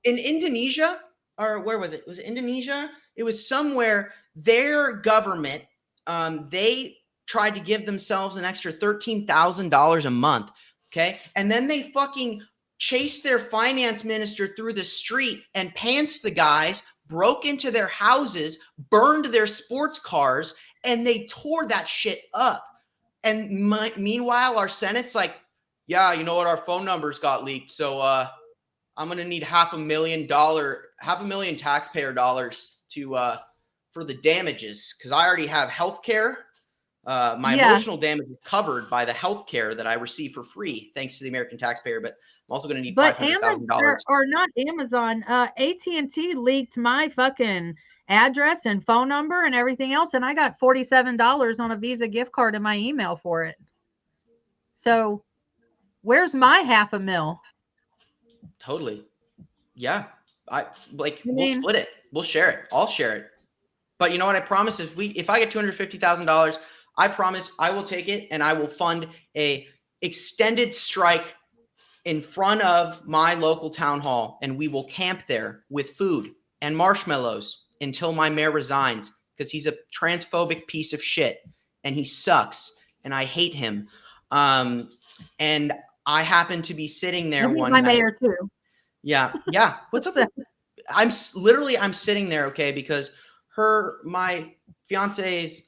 in Indonesia, or where was it? Was it Indonesia? It was somewhere. Their government, they tried to give themselves an extra $13,000 a month. Okay. And then they fucking chased their finance minister through the street and pantsed the guys, broke into their houses, burned their sports cars, and they tore that shit up. And meanwhile, our Senate's like, yeah, you know what? Our phone numbers got leaked. So I'm going to need $500,000 taxpayer dollars for the damages. Cause I already have healthcare. My emotional damage is covered by the health care that I receive for free, thanks to the American taxpayer. But I'm also going to need $500,000. Or not Amazon. AT&T leaked my fucking address and phone number and everything else, and I got $47 on a Visa gift card in my email for it. So, where's my $500,000? Totally. Yeah. We'll split it. We'll share it. I'll share it. But you know what? I promise if I get $250,000. I promise I will take it and I will fund a extended strike in front of my local town hall, and we will camp there with food and marshmallows until my mayor resigns, because he's a transphobic piece of shit and he sucks and I hate him. And I happen to be sitting there one night. My mayor too. Yeah. What's up? I'm sitting there, okay, because my fiance's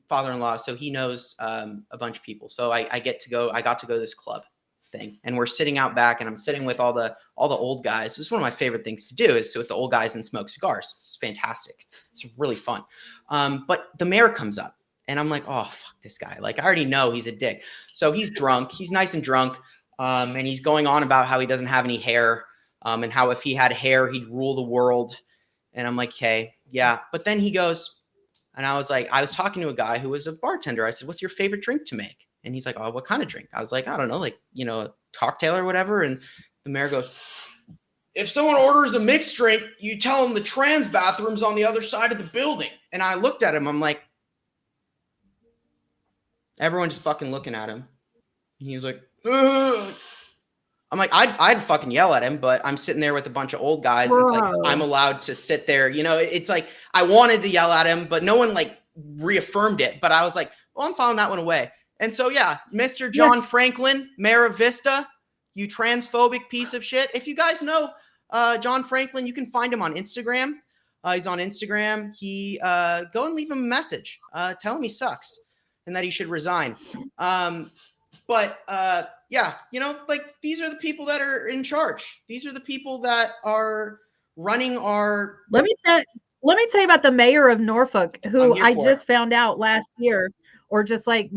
father-in-law, so he knows a bunch of people. So I got to go to this club thing, and we're sitting out back, and I'm sitting with all the old guys. This is one of my favorite things to do, is sit with the old guys and smoke cigars. It's fantastic. It's really fun. But the mayor comes up, and I'm like, oh, fuck this guy. Like, I already know he's a dick. So he's drunk. He's nice and drunk. And he's going on about how he doesn't have any hair, and how if he had hair, he'd rule the world. And I'm like, hey, yeah. But then he goes, and I was talking to a guy who was a bartender. I said, what's your favorite drink to make? And he's like, oh, what kind of drink? I was like, I don't know, like, a cocktail or whatever. And the mayor goes, if someone orders a mixed drink, you tell them the trans bathroom's on the other side of the building. And I looked at him. I'm like, everyone's just fucking looking at him. And he was like, ugh. I'm like, I'd fucking yell at him, but I'm sitting there with a bunch of old guys. It's like, I'm allowed to sit there. It's like, I wanted to yell at him, but no one like reaffirmed it. But I was like, well, I'm filing that one away. And so, yeah, Mr. John Franklin, Mayor of Vista, you transphobic piece of shit. If you guys know John Franklin, you can find him on Instagram. He's on Instagram. Go and leave him a message. Tell him he sucks and that he should resign. Yeah, like, these are the people that are in charge. These are the people that are running our. Let me tell you about the mayor of Norfolk, who I just found out last year or just like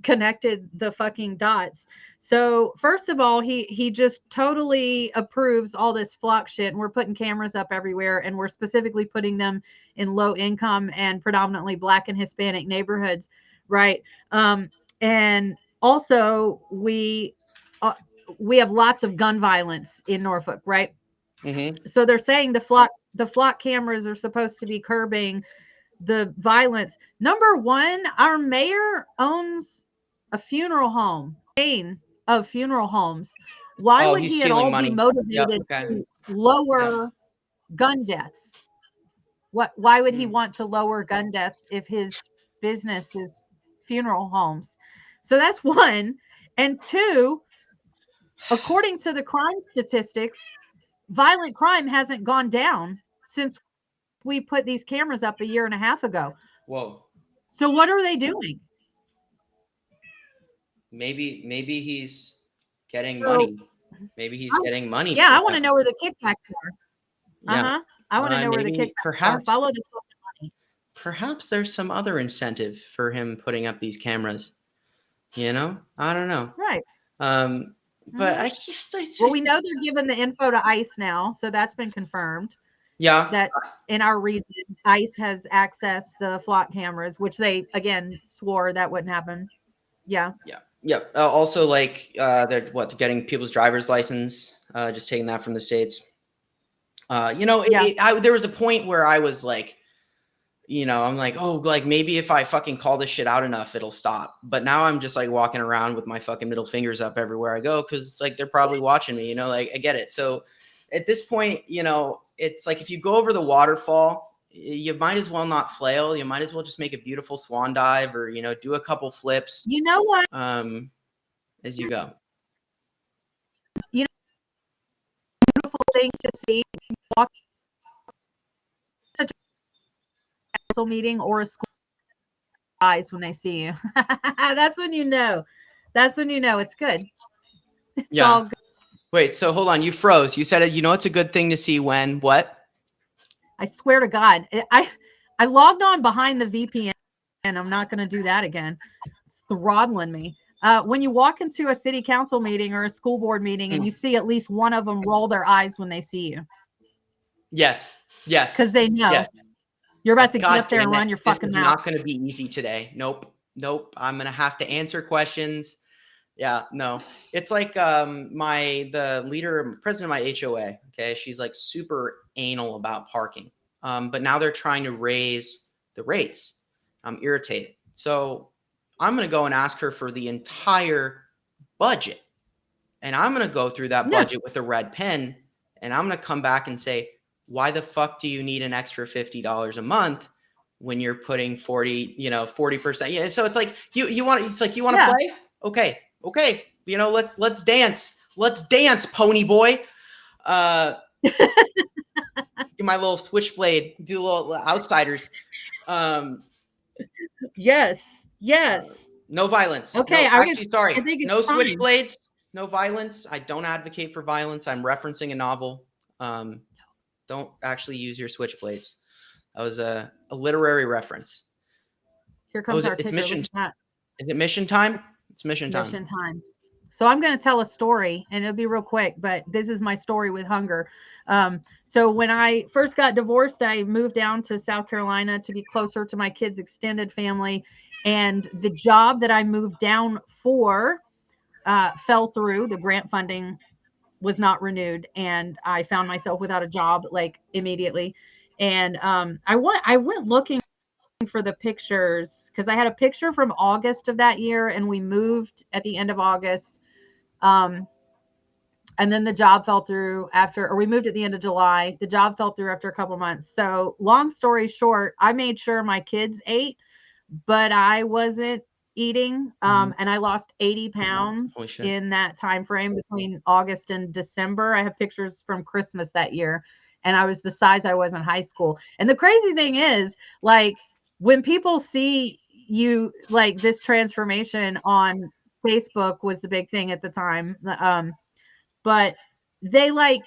connected the fucking dots. So first of all, he just totally approves all this flock shit, and we're putting cameras up everywhere, and we're specifically putting them in low income and predominantly Black and Hispanic neighborhoods, right? And also we have lots of gun violence in Norfolk, right? Mm-hmm. So they're saying the flock cameras are supposed to be curbing the violence. Number one, our mayor owns a funeral home, chain of funeral homes. Why Oh, would he's he at stealing all be money. Yep. motivated Okay. to Yep. lower gun deaths? Why would he Mm. want to lower gun deaths if his business is funeral homes? So that's one. And two, according to the crime statistics, violent crime hasn't gone down since we put these cameras up a year and a half ago. Whoa. So what are they doing? Maybe he's getting So, money. Maybe he's getting money. yeah, for I want to that. know where the kickbacks are. Yeah. I want to know where the Maybe kickbacks are. Follow the money. perhaps there's some other incentive for him putting up these cameras. You know, I don't know. Right. But Mhm. I just Well, we know they're giving the info to ICE now, so that's been confirmed. yeah. That in our region, ICE has accessed the flock cameras, which they again swore that wouldn't happen. Yeah. Yeah. Yep. Also, like they're getting people's driver's license, just taking that from the states. Yeah. There was a point where I was like, I'm like, oh, like maybe if I fucking call this shit out enough, it'll stop. But now I'm just like walking around with my fucking middle fingers up everywhere I go because like they're probably watching me. Like I get it. So at this point, it's like if you go over the waterfall, you might as well not flail. You might as well just make a beautiful swan dive or do a couple flips. You know what? As you go. Beautiful thing to see. Walk such a council meeting or a school eyes when they see you. That's when you know. That's when you know it's good. It's all good. Wait, so hold on. You froze. You said it's a good thing to see when what? I swear to God, I logged on behind the VPN, and I'm not going to do that again. It's throttling me. When you walk into a city council meeting or a school board meeting and you see at least one of them roll their eyes when they see you. Yes. Because they know. Yes. You're about to get up there and run your fucking mouth. This is not going to be easy today. Nope. I'm going to have to answer questions. Yeah, no. It's like the president of my HOA, okay? She's like super anal about parking. But now they're trying to raise the rates. I'm irritated. So I'm going to go and ask her for the entire budget. And I'm going to go through that budget with a red pen, and I'm going to come back and say, why the fuck do you need an extra $50 a month when you're putting 40%? Yeah. So it's like you want to play? Okay. Let's dance. Let's dance, pony boy. Get my little switchblade, do a little outsiders. Yes. No violence. Okay. Sorry. No switchblades. No violence. I don't advocate for violence. I'm referencing a novel. Don't actually use your switchblades. That was a literary reference. Here comes our it's mission. Is it mission time? It's mission time. Mission time. So I'm going to tell a story, and it'll be real quick, but this is my story with hunger. So when I first got divorced, I moved down to South Carolina to be closer to my kids' extended family. And the job that I moved down for fell through. The grant funding was not renewed, and I found myself without a job like immediately. And I went looking for the pictures because I had a picture from August of that year, and we moved at the end of August. And then the job fell through we moved at the end of July. The job fell through after a couple months. So long story short, I made sure my kids ate, but I wasn't eating. And I lost 80 pounds in that time frame between August and December. I have pictures from Christmas that year, and I was the size I was in high school. And the crazy thing is, like, when people see you, like, this transformation on Facebook was the big thing at the time. But they're like,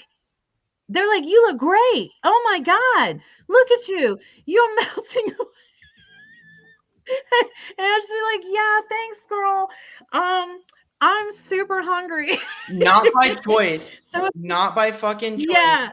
you look great. Oh my God, look at you. You're melting away. And I'd just be like, yeah, thanks, girl. I'm super hungry. Not by choice. So Not by fucking choice. yeah,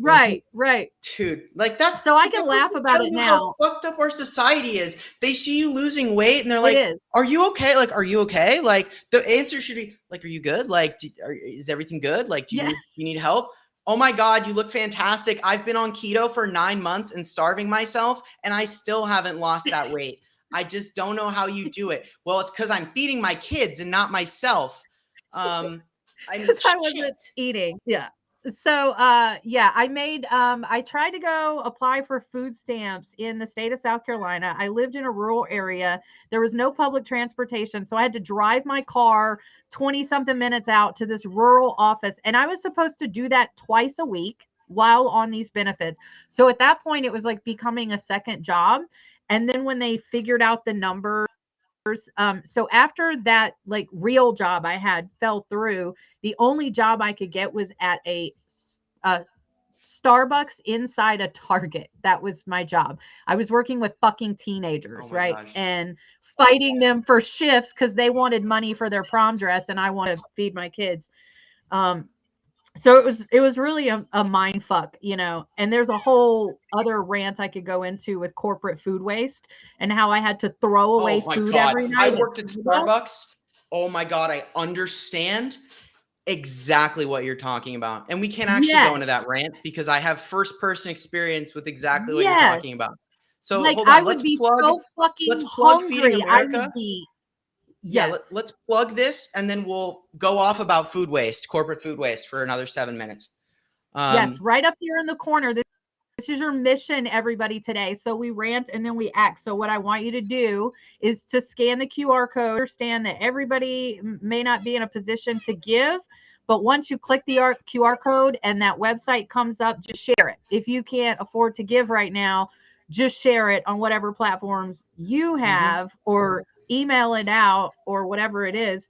right, right. Dude, like that's So I that can goes laugh to about tell it you how now. fucked up our society is. They see you losing weight and they're It like, is. "Are you okay? Like, are you okay?" Like the answer should be like, "Are you good? Like, is everything good? Like, Yeah. you need help?" Oh my God, you look fantastic. I've been on keto for 9 months and starving myself, and I still haven't lost that weight. I just don't know how you do it. Well, it's because I'm feeding my kids and not myself. I mean, Because I wasn't shit. eating. Yeah. So yeah, I tried to go apply for food stamps in the state of South Carolina. I lived in a rural area. There was no public transportation, so I had to drive my car 20 something minutes out to this rural office, and I was supposed to do that twice a week while on these benefits. So at that point it was like becoming a second job. And then when they figured out the numbers, so after that like real job I had fell through, the only job I could get was at a Starbucks inside a Target. That was my job. I was working with fucking Oh teenagers, my right? gosh. And fighting them for shifts because they wanted money for their prom dress and I want to feed my kids. Um, so it was really a mind fuck, and there's a whole other rant I could go into with corporate food waste and how I had to throw away Oh my food God. every I night at worked at Starbucks. Starbucks. Oh my God. I understand exactly what you're talking about. And we can't actually go Yes, into that rant because I have first person experience with exactly what you're yes. talking about. So Like hold I on. would be so Let's fucking plug Feeding hungry. I America. would be, Yeah, yes, let's plug this and then we'll go off about food waste, corporate food waste for another 7 minutes. yes, Um, right up here in the corner. This is your mission, everybody, today. So we rant and then we act. So what I want you to do is to scan the QR code. Understand that everybody may not be in a position to give, but once you click the QR code and that website comes up, just share it. If you can't afford to give right now, just share it on whatever platforms you mhm. have or email it out or whatever it is,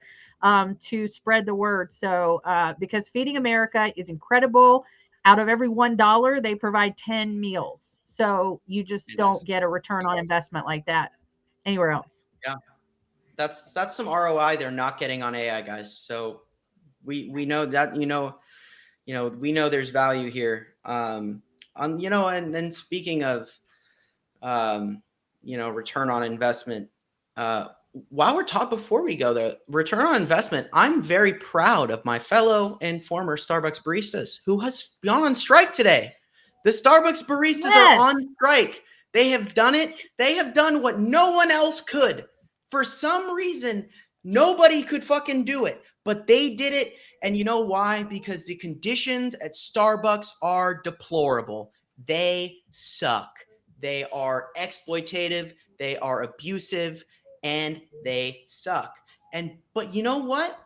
to spread the word. So because Feeding America is incredible. Out of every $1, they provide 10 meals. So you just It don't is. get a return on investment like that anywhere else. Yeah. That's some ROI they're not getting on AI, guys. So we know that, we know there's value here. And then speaking of, return on investment, while we're talking, before we go there, return on investment, I'm very proud of my fellow and former Starbucks baristas who has gone on strike today. The Starbucks baristas are Yes. on strike. They have done it. They have done what no one else could. For some reason, nobody could fucking do it, but they did it. And you know why? Because the conditions at Starbucks are deplorable. They suck. They are exploitative. They are abusive and they suck. But you know what?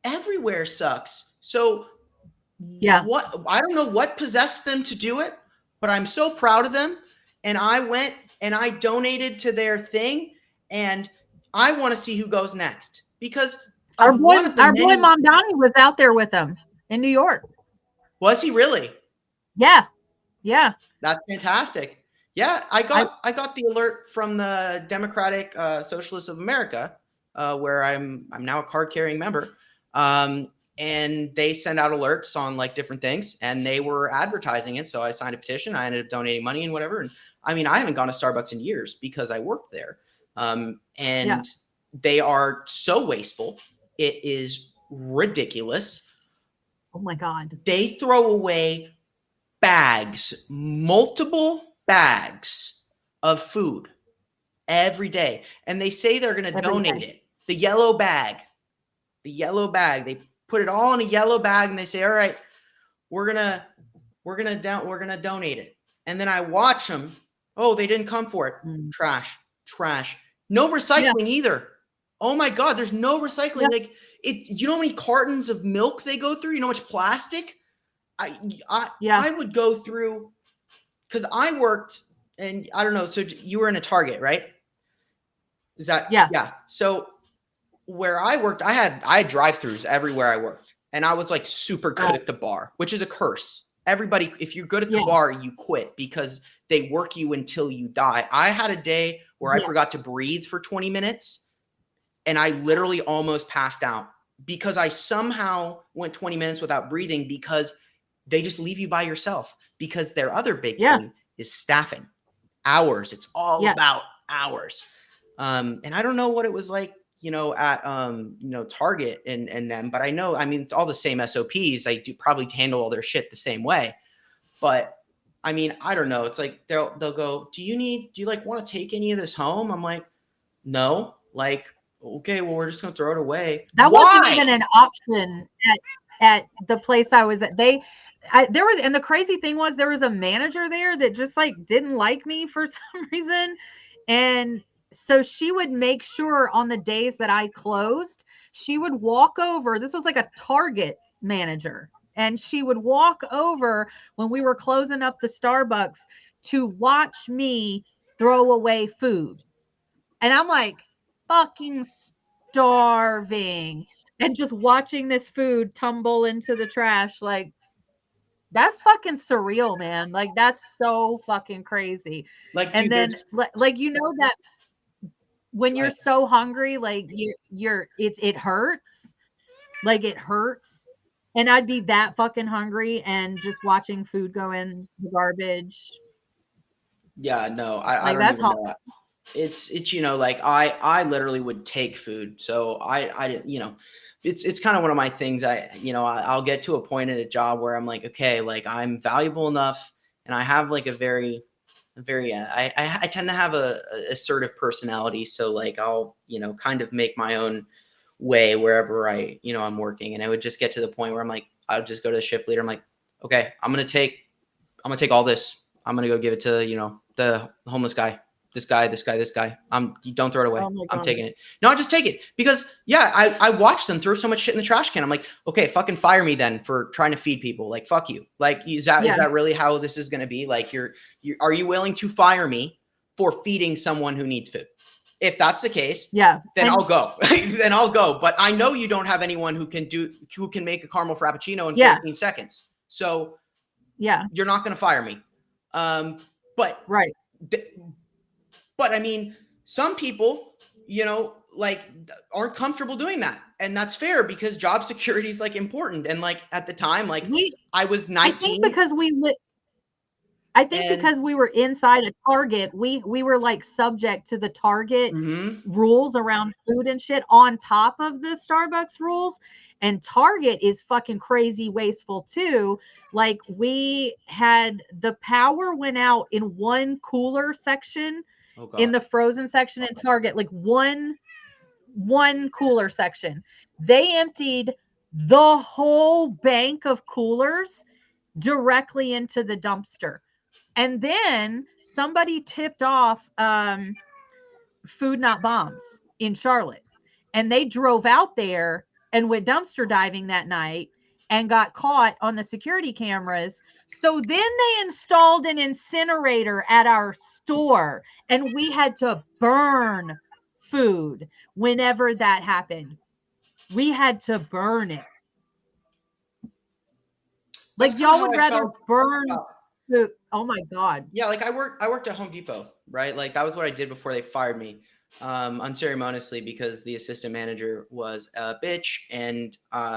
Everywhere sucks. So Yeah. what, I don't know what possessed them to do it, but I'm so proud of them. And I went and I donated to their thing, and I want to see who goes next because Our of boy, one of the our boy many. Mom Donnie was out there with them in New York. Was he really? Yeah. Yeah. That's fantastic. Yeah, I I got the alert from the Democratic Socialists of America, where I'm now a card carrying member, and they send out alerts on like different things, and they were advertising it. So I signed a petition. I ended up donating money and whatever. And I mean, I haven't gone to Starbucks in years because I worked there, yeah. and they are so wasteful. It is ridiculous. Oh my God. They throw away bags, multiple bags of food every day. And they say they're going to Every donate day. it. The yellow bag, they put it all in a yellow bag and they say, all right, we're going to, we're going to donate it. And then I watch them. Oh, they didn't come for it. Mm. Trash. No Yeah. recycling either. Oh my God, there's no recycling. Yeah. Like you know how many cartons of milk they go through? You know how much plastic? Yeah. I would go through, because I worked, and I don't know. So you were in a Target, right? Is that Yeah. yeah? So where I worked, I had drive-throughs everywhere I worked, and I was like super good Right. at the bar, which is a curse. Everybody, if you're good at the Yeah. bar, you quit because they work you until you die. I had a day where I Yeah. forgot to breathe for 20 minutes and I literally almost passed out because I somehow went 20 minutes without breathing because they just leave you by yourself because their other big Yeah. thing is staffing. Hours. It's all Yeah. about hours. And I don't know what it was like, at Target and them, but I know, I mean, it's all the same SOPs. I do probably handle all their shit the same way. But I mean, I don't know. It's like they'll go, do you like want to take any of this home? I'm like, no. Like, okay, well, we're just gonna throw it away. That Why? wasn't even an option at the place I was at. There was, and the crazy thing was there was a manager there that just like didn't like me for some reason. And so she would make sure on the days that I closed, she would walk over. This was like a Target manager. And she would walk over when we were closing up the Starbucks to watch me throw away food. And I'm like fucking starving and just watching this food tumble into the trash. Like, that's fucking surreal, man. Like, that's so fucking crazy. Like, And dude, then like, that when you're Right. so hungry, like it hurts. Like, it hurts. And I'd be that fucking hungry and just watching food go in the garbage. Yeah, no, I Like, don't that's even hard. know. It's like I literally would take food. So I didn't, it's kind of one of my things. I'll get to a point at a job where I'm like, okay, like I'm valuable enough and I have like a very I tend to have a assertive personality. So like I'll, kind of make my own way wherever I'm working. And I would just get to the point where I'm like, I would just go to the shift leader. I'm like, okay, I'm going to take all this. I'm going to go give it to, the homeless guy. This guy. You don't throw it away. Oh my I'm God. taking it. No, I just take it because I watch them throw so much shit in the trash can. I'm like, okay, fucking fire me then for trying to feed people. Like, fuck you. Like, is that really how this is going to be? Like, are you willing to fire me for feeding someone who needs food? If that's the case, Yeah. then I'll go. Then I'll go. But I know you don't have anyone who can make a caramel frappuccino in 14 seconds. So you're not going to fire me. But right. But I mean, some people, like aren't comfortable doing that. And that's fair because job security is like important. And like at the time, like I was 19. I think because we were inside a Target, we were like subject to the Target rules around food and shit on top of the Starbucks rules. And Target is fucking crazy wasteful too. Like, we had the power went out in one cooler section in the frozen section in Target, like one cooler section. They emptied the whole bank of coolers directly into the dumpster. And then somebody tipped off Food Not Bombs in Charlotte. And they drove out there and went dumpster diving that night and got caught on the security cameras. So then they installed an incinerator at our store and we had to burn food whenever that happened. We had to burn it. Like, y'all would rather burn food. Oh my God. Yeah, like I worked at Home Depot, right? Like that was what I did before they fired me. Unceremoniously because the assistant manager was a bitch and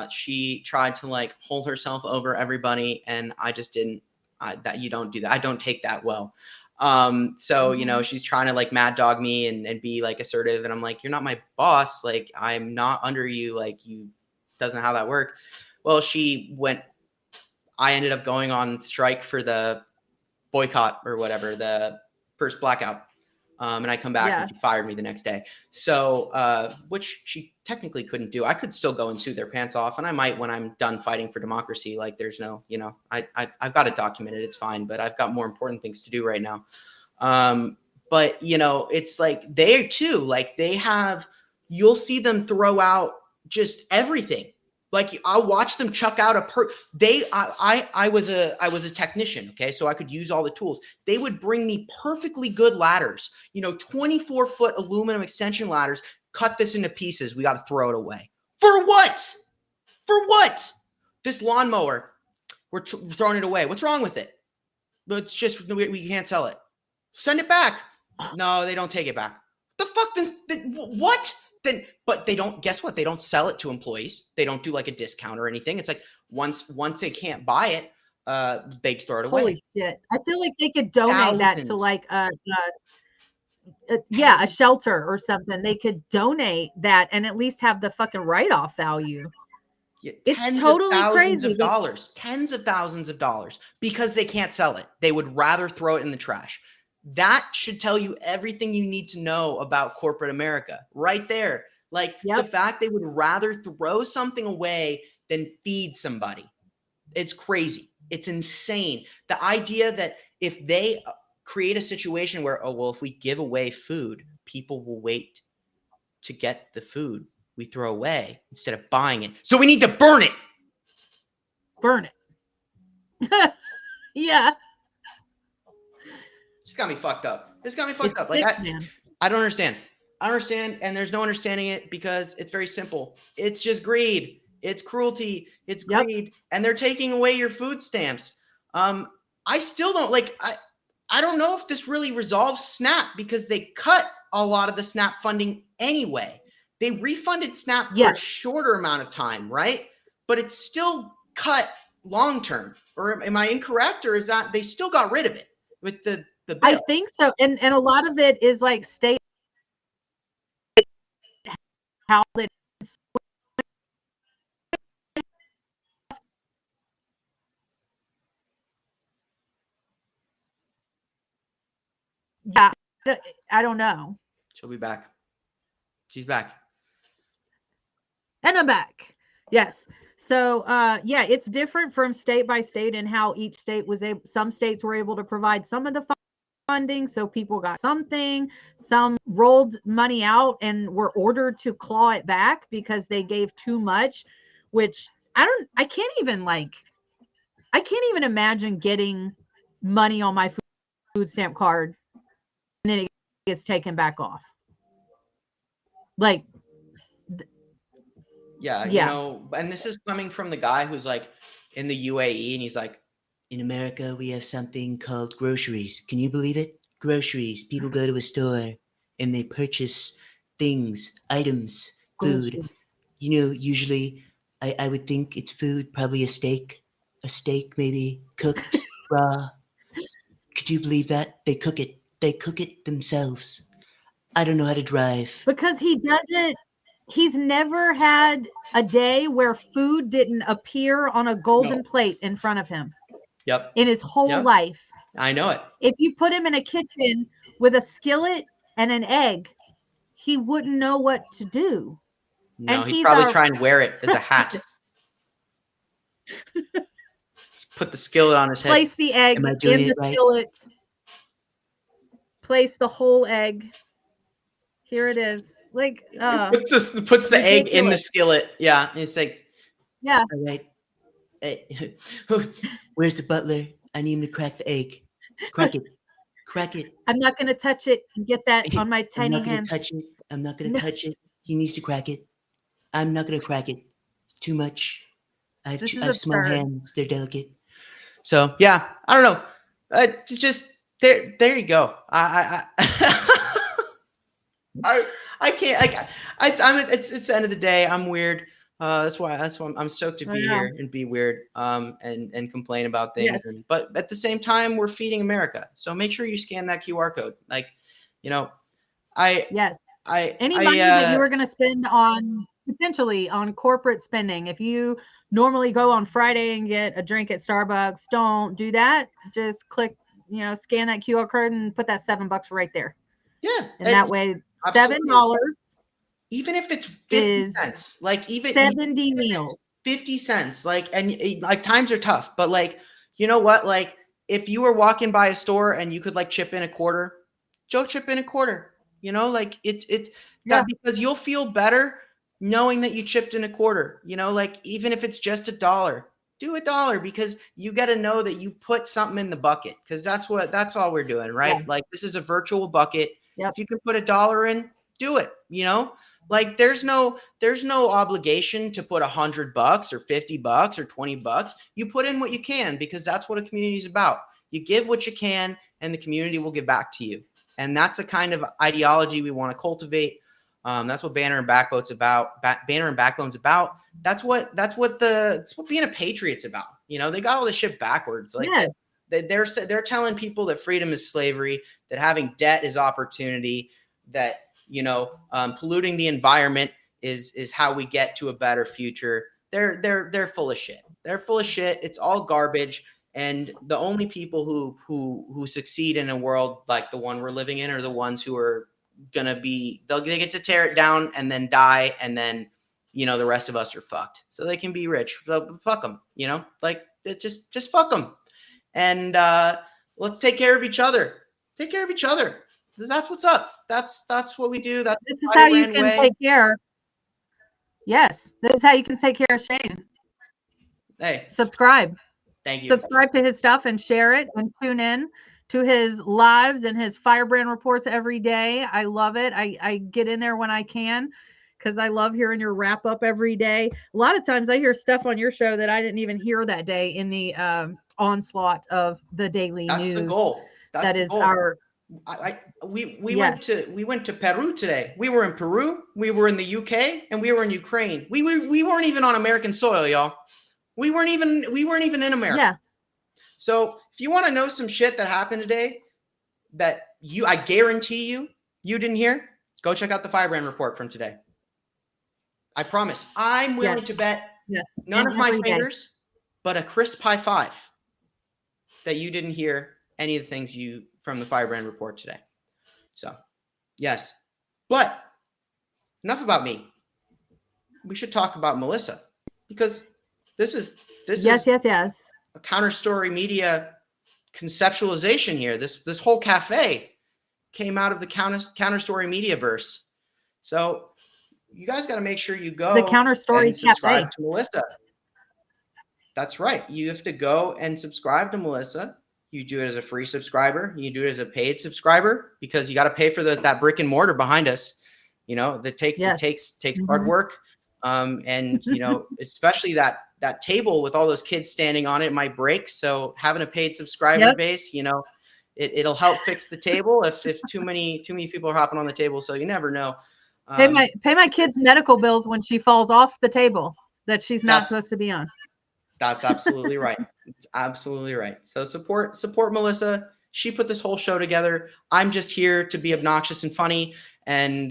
she tried to like hold herself over everybody and I just didn't that you don't do that. I don't take that well. So, she's trying to like mad dog me and be like assertive and I'm like, you're not my boss. Like I'm not under you. Like you doesn't know how that work. Well, I ended up going on strike for the boycott or whatever, the first blackout. And I come back and she fired me the next day. So, which she technically couldn't do. I could still go and sue their pants off. And I might, when I'm done fighting for democracy, like there's no, I've got it documented. It's fine, but I've got more important things to do right now. But it's like they too, like you'll see them throw out just everything. Like I'll watch them chuck out I was a technician. Okay. So I could use all the tools. They would bring me perfectly good ladders, 24-foot aluminum extension ladders, cut this into pieces. We got to throw it away. For what? This lawnmower, we're throwing it away. What's wrong with it? It's just, we can't sell it. Send it back. No, they don't take it back. The fuck? What? Then, but they don't. Guess what? They don't sell it to employees. They don't do like a discount or anything. It's like once they can't buy it, they throw it away. Holy shit! I feel like they could donate that to Thousands. like a shelter or something. They could donate that and at least have the fucking write-off value. Yeah, It's tens totally of thousands crazy. of dollars, tens of thousands of dollars, because they can't sell it. They would rather throw it in the trash. That should tell you everything you need to know about corporate America right there. Like the fact they would rather throw something away than feed somebody. It's crazy. It's insane. The idea that if they create a situation where, oh, well, if we give away food, people will wait to get the food we throw away instead of buying it. So we need to burn it. Burn it. Yeah. It's got me fucked up. It's got me fucked It's up. sick, Like man. I don't understand. I understand, and there's no understanding it because it's very simple. It's just greed. It's cruelty. It's greed, and they're taking away your food stamps. I still don't like. I don't know if this really resolves SNAP because they cut a lot of the SNAP funding anyway. They refunded SNAP for a shorter amount of time, right? But it's still cut long term. Or am I incorrect? Or is that they still got rid of it with the bill? I think so. And a lot of it is like state how it yeah, I don't know. She'll be back. She's back. And I'm back. Yes. So yeah, it's different from state by state and how each state was able, some states were able to provide some of the funding, so people got something, some rolled money out and were ordered to claw it back because they gave too much, which I can't even imagine getting money on my food stamp card and then it gets taken back off. Like, yeah, you know, and this is coming from the guy who's like in the UAE and he's like, in America, we have something called groceries. Can you believe it? Groceries. People go to a store and they purchase things, items, food. Groceries. You know, usually I would think it's food, probably a steak maybe cooked raw. Could you believe that? They cook it. They cook it themselves. I don't know how to drive. Because he's never had a day where food didn't appear on a golden plate in front of him. Yep. In his whole life. I know it. If you put him in a kitchen with a skillet and an egg, he wouldn't know what to do. No, he'd probably try and wear it as a hat. Put the skillet on his head. Place the egg in the skillet. Place the whole egg. Here it is. Like puts the egg in the skillet. Yeah. And it's like, yeah. All right. Hey, where's the butler? I need him to crack the egg. Crack it. Crack it. I'm not going to touch it and get that on my tiny hand. I'm not going to touch it. I'm not going to touch it. He needs to crack it. I'm not going to crack it. It's too much. I have small hands. They're delicate. So, yeah, I don't know. It's just there you go. I can't it's the end of the day. I'm weird. That's why I'm stoked to be here and be weird and complain about things. Yes. But at the same time, we're feeding America. So make sure you scan that QR code. Like, you know, any money that you were going to spend on potentially on corporate spending. If you normally go on Friday and get a drink at Starbucks, don't do that. Just click, scan that QR code and put that $7 right there. Yeah. And that way, $7. Even if it's 50 cents, like even 70 meals, 50 cents, like times are tough, but like, you know what? Like if you were walking by a store and you could like chip in a quarter, Joe, chip in a quarter, like that because you'll feel better knowing that you chipped in a quarter, like even if it's just $1, do $1 because you got to know that you put something in the bucket. Cause that's all we're doing, right? Yeah. Like this is a virtual bucket. Yep. If you can put $1 in, do it, Like there's no obligation to put $100 or $50 or $20. You put in what you can because that's what a community is about. You give what you can and the community will give back to you. And that's the kind of ideology we want to cultivate. That's what Banner and Backbone's about. Banner and Backbone's about. That's what being a patriot's about. You know, they got all this shit backwards. Like Yeah. they're telling people that freedom is slavery, that having debt is opportunity, that, you know, polluting the environment is how we get to a better future. They're full of shit. They're full of shit. It's all garbage. And the only people who succeed in a world like the one we're living in are the ones who are gonna be, they get to tear it down and then die, and then, you know, the rest of us are fucked. So they can be rich. So fuck them, you know, like just fuck them. And let's take care of each other. Take care of each other. That's what's up. That's what we do. That's This is how you can take care. Yes, this is how you can take care of Shane. Hey, subscribe. Thank you. Subscribe to his stuff and share it and tune in to his lives and his Firebrand reports every day. I love it. I get in there when I can because I love hearing your wrap up every day. A lot of times I hear stuff on your show that I didn't even hear that day in the onslaught of the daily news. That's the goal. That is our. We went to Peru today. We were in Peru, we were in the UK, and we were in Ukraine. We weren't even on American soil, y'all. We weren't even in America. Yeah. So if you want to know some shit that happened today that I guarantee you didn't hear, go check out the Firebrand report from today. I promise. I'm willing to bet none of my fingers, but a crisp high five that you didn't hear any of the things from the Firebrand report today. So, yes. But enough about me. We should talk about Melissa, because this is a counter story media conceptualization here. This whole cafe came out of the counter story media verse. So you guys got to make sure you go the counter story and subscribe cafe to Melissa. That's right. You have to go and subscribe to Melissa. You do it as a free subscriber. You do it as a paid subscriber, because you got to pay for that brick and mortar behind us. You know, that takes hard work. And you know, especially that table with all those kids standing on it might break. So having a paid subscriber base, you know, it'll help fix the table if too many people are hopping on the table. So you never know. Pay my kid's medical bills when she falls off the table that she's not supposed to be on. That's absolutely right. It's absolutely right. So support Melissa. She put this whole show together. I'm just here to be obnoxious and funny and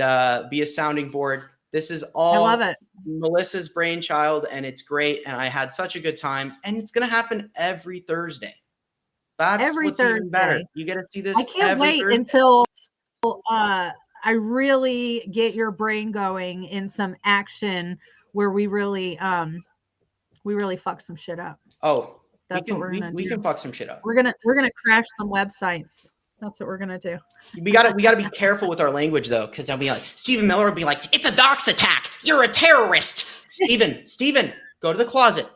be a sounding board. This is all I love it. Melissa's brainchild, and it's great. And I had such a good time. And it's going to happen every Thursday. That's what's even better. You get to see this. I can't wait Thursday. until I really get your brain going in some action where we really fuck some shit up. Oh, that's what we're gonna do. We can fuck some shit up. We're gonna crash some websites. That's what we're gonna do. We gotta be careful with our language though, because I'll be like, Stephen Miller will be like, "It's a dox attack. You're a terrorist." Stephen, go to the closet.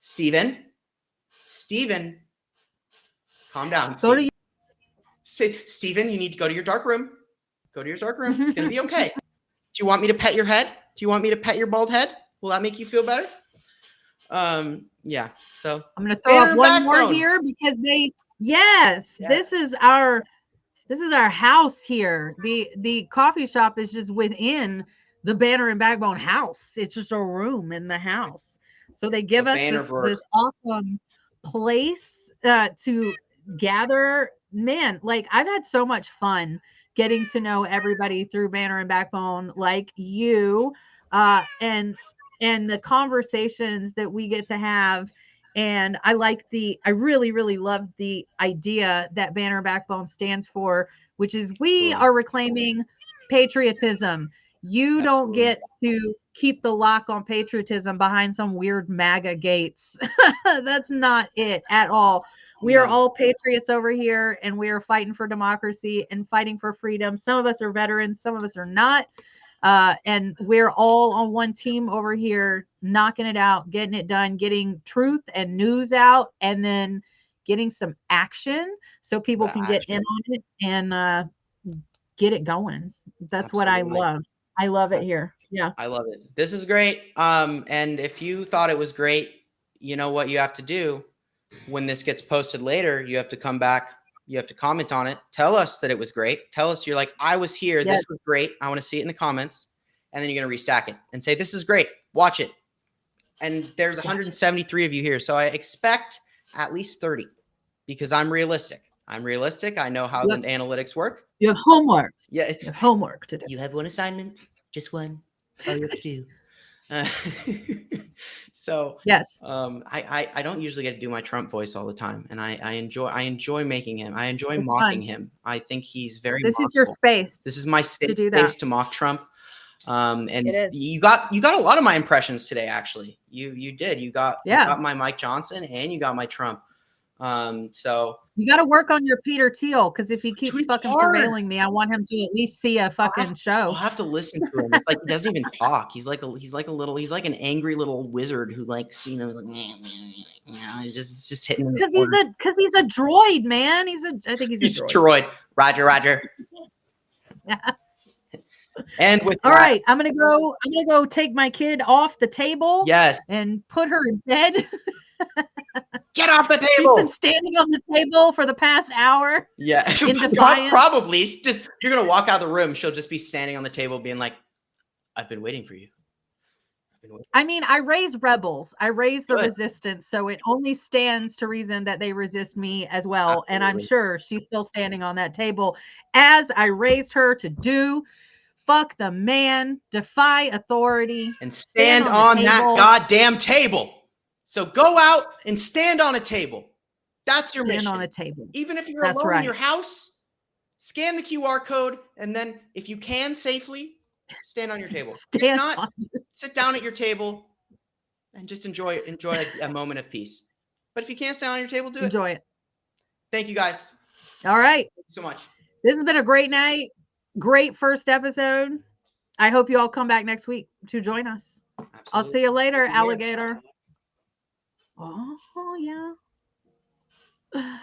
Stephen, calm down. Stephen, you need to go to your dark room. Go to your dark room. It's gonna be okay. Do you want me to pet your head? Do you want me to pet your bald head? Will that make you feel better? Yeah. So I'm gonna throw up one more here because this is our house here. The coffee shop is just within the Banner and Backbone house. It's just a room in the house. So they give us this awesome place to gather. Man, like I've had so much fun getting to know everybody through Banner and Backbone, like you, and the conversations that we get to have. And I really, really love the idea that Banner and Backbone stands for, which is we are reclaiming patriotism. You don't get to keep the lock on patriotism behind some weird MAGA gates. That's not it at all. We are all patriots over here, and we are fighting for democracy and fighting for freedom. Some of us are veterans, some of us are not. And we're all on one team over here, knocking it out, getting it done, getting truth and news out, and then getting some action so people can get in on it and get it going. That's what I love. I love it here. Yeah. I love it. This is great. And if you thought it was great, you know what you have to do when this gets posted later, you have to come back, You have to comment on it. Tell us that it was great. Tell us you're like, I was here. Yes. This was great. I want to see it in the comments. And then you're going to restack it and say, this is great. Watch it. And there's 173 of you here. So I expect at least 30 because I'm realistic. I know how the analytics work. You have homework. Yeah. You have homework to do. You have one assignment, just one. All you have to do. So yes, I don't usually get to do my Trump voice all the time, and I enjoy making him. I enjoy mocking him. I think he's very. This is your space. This is my safe do space that. to mock Trump. And it is. you got a lot of my impressions today. Actually, you did. You got my Mike Johnson and you got my Trump. So you got to work on your Peter Thiel because if he keeps Dude, fucking hard. surveilling me, I want him to at least see a fucking show. I'll have to listen to him. It's like he doesn't even talk. He's like an angry little wizard who likes, he's like, it's just hitting. Because he's a droid, man. I think he's a droid. Roger. Yeah. And with all right, I'm gonna go take my kid off the table. Yes. And put her in bed. Get off the table. She's been standing on the table for the past hour. Yeah. In defiance. Probably. Just you're gonna walk out of the room. She'll just be standing on the table being like, I've been waiting for you. I mean, I raise rebels. I raise the resistance. So it only stands to reason that they resist me as well. Absolutely. And I'm sure she's still standing on that table as I raised her to do. Fuck the man, defy authority, and stand on that goddamn table. So go out and stand on a table. That's your mission. Stand on a table. Even if you're alone in your house, scan the QR code, and then if you can safely, stand on your table. If not, sit down at your table and just enjoy a moment of peace. But if you can't stand on your table, do it. Enjoy it. Thank you, guys. All right. Thank you so much. This has been a great night. Great first episode. I hope you all come back next week to join us. Absolutely. I'll see you later, alligator. Oh, yeah.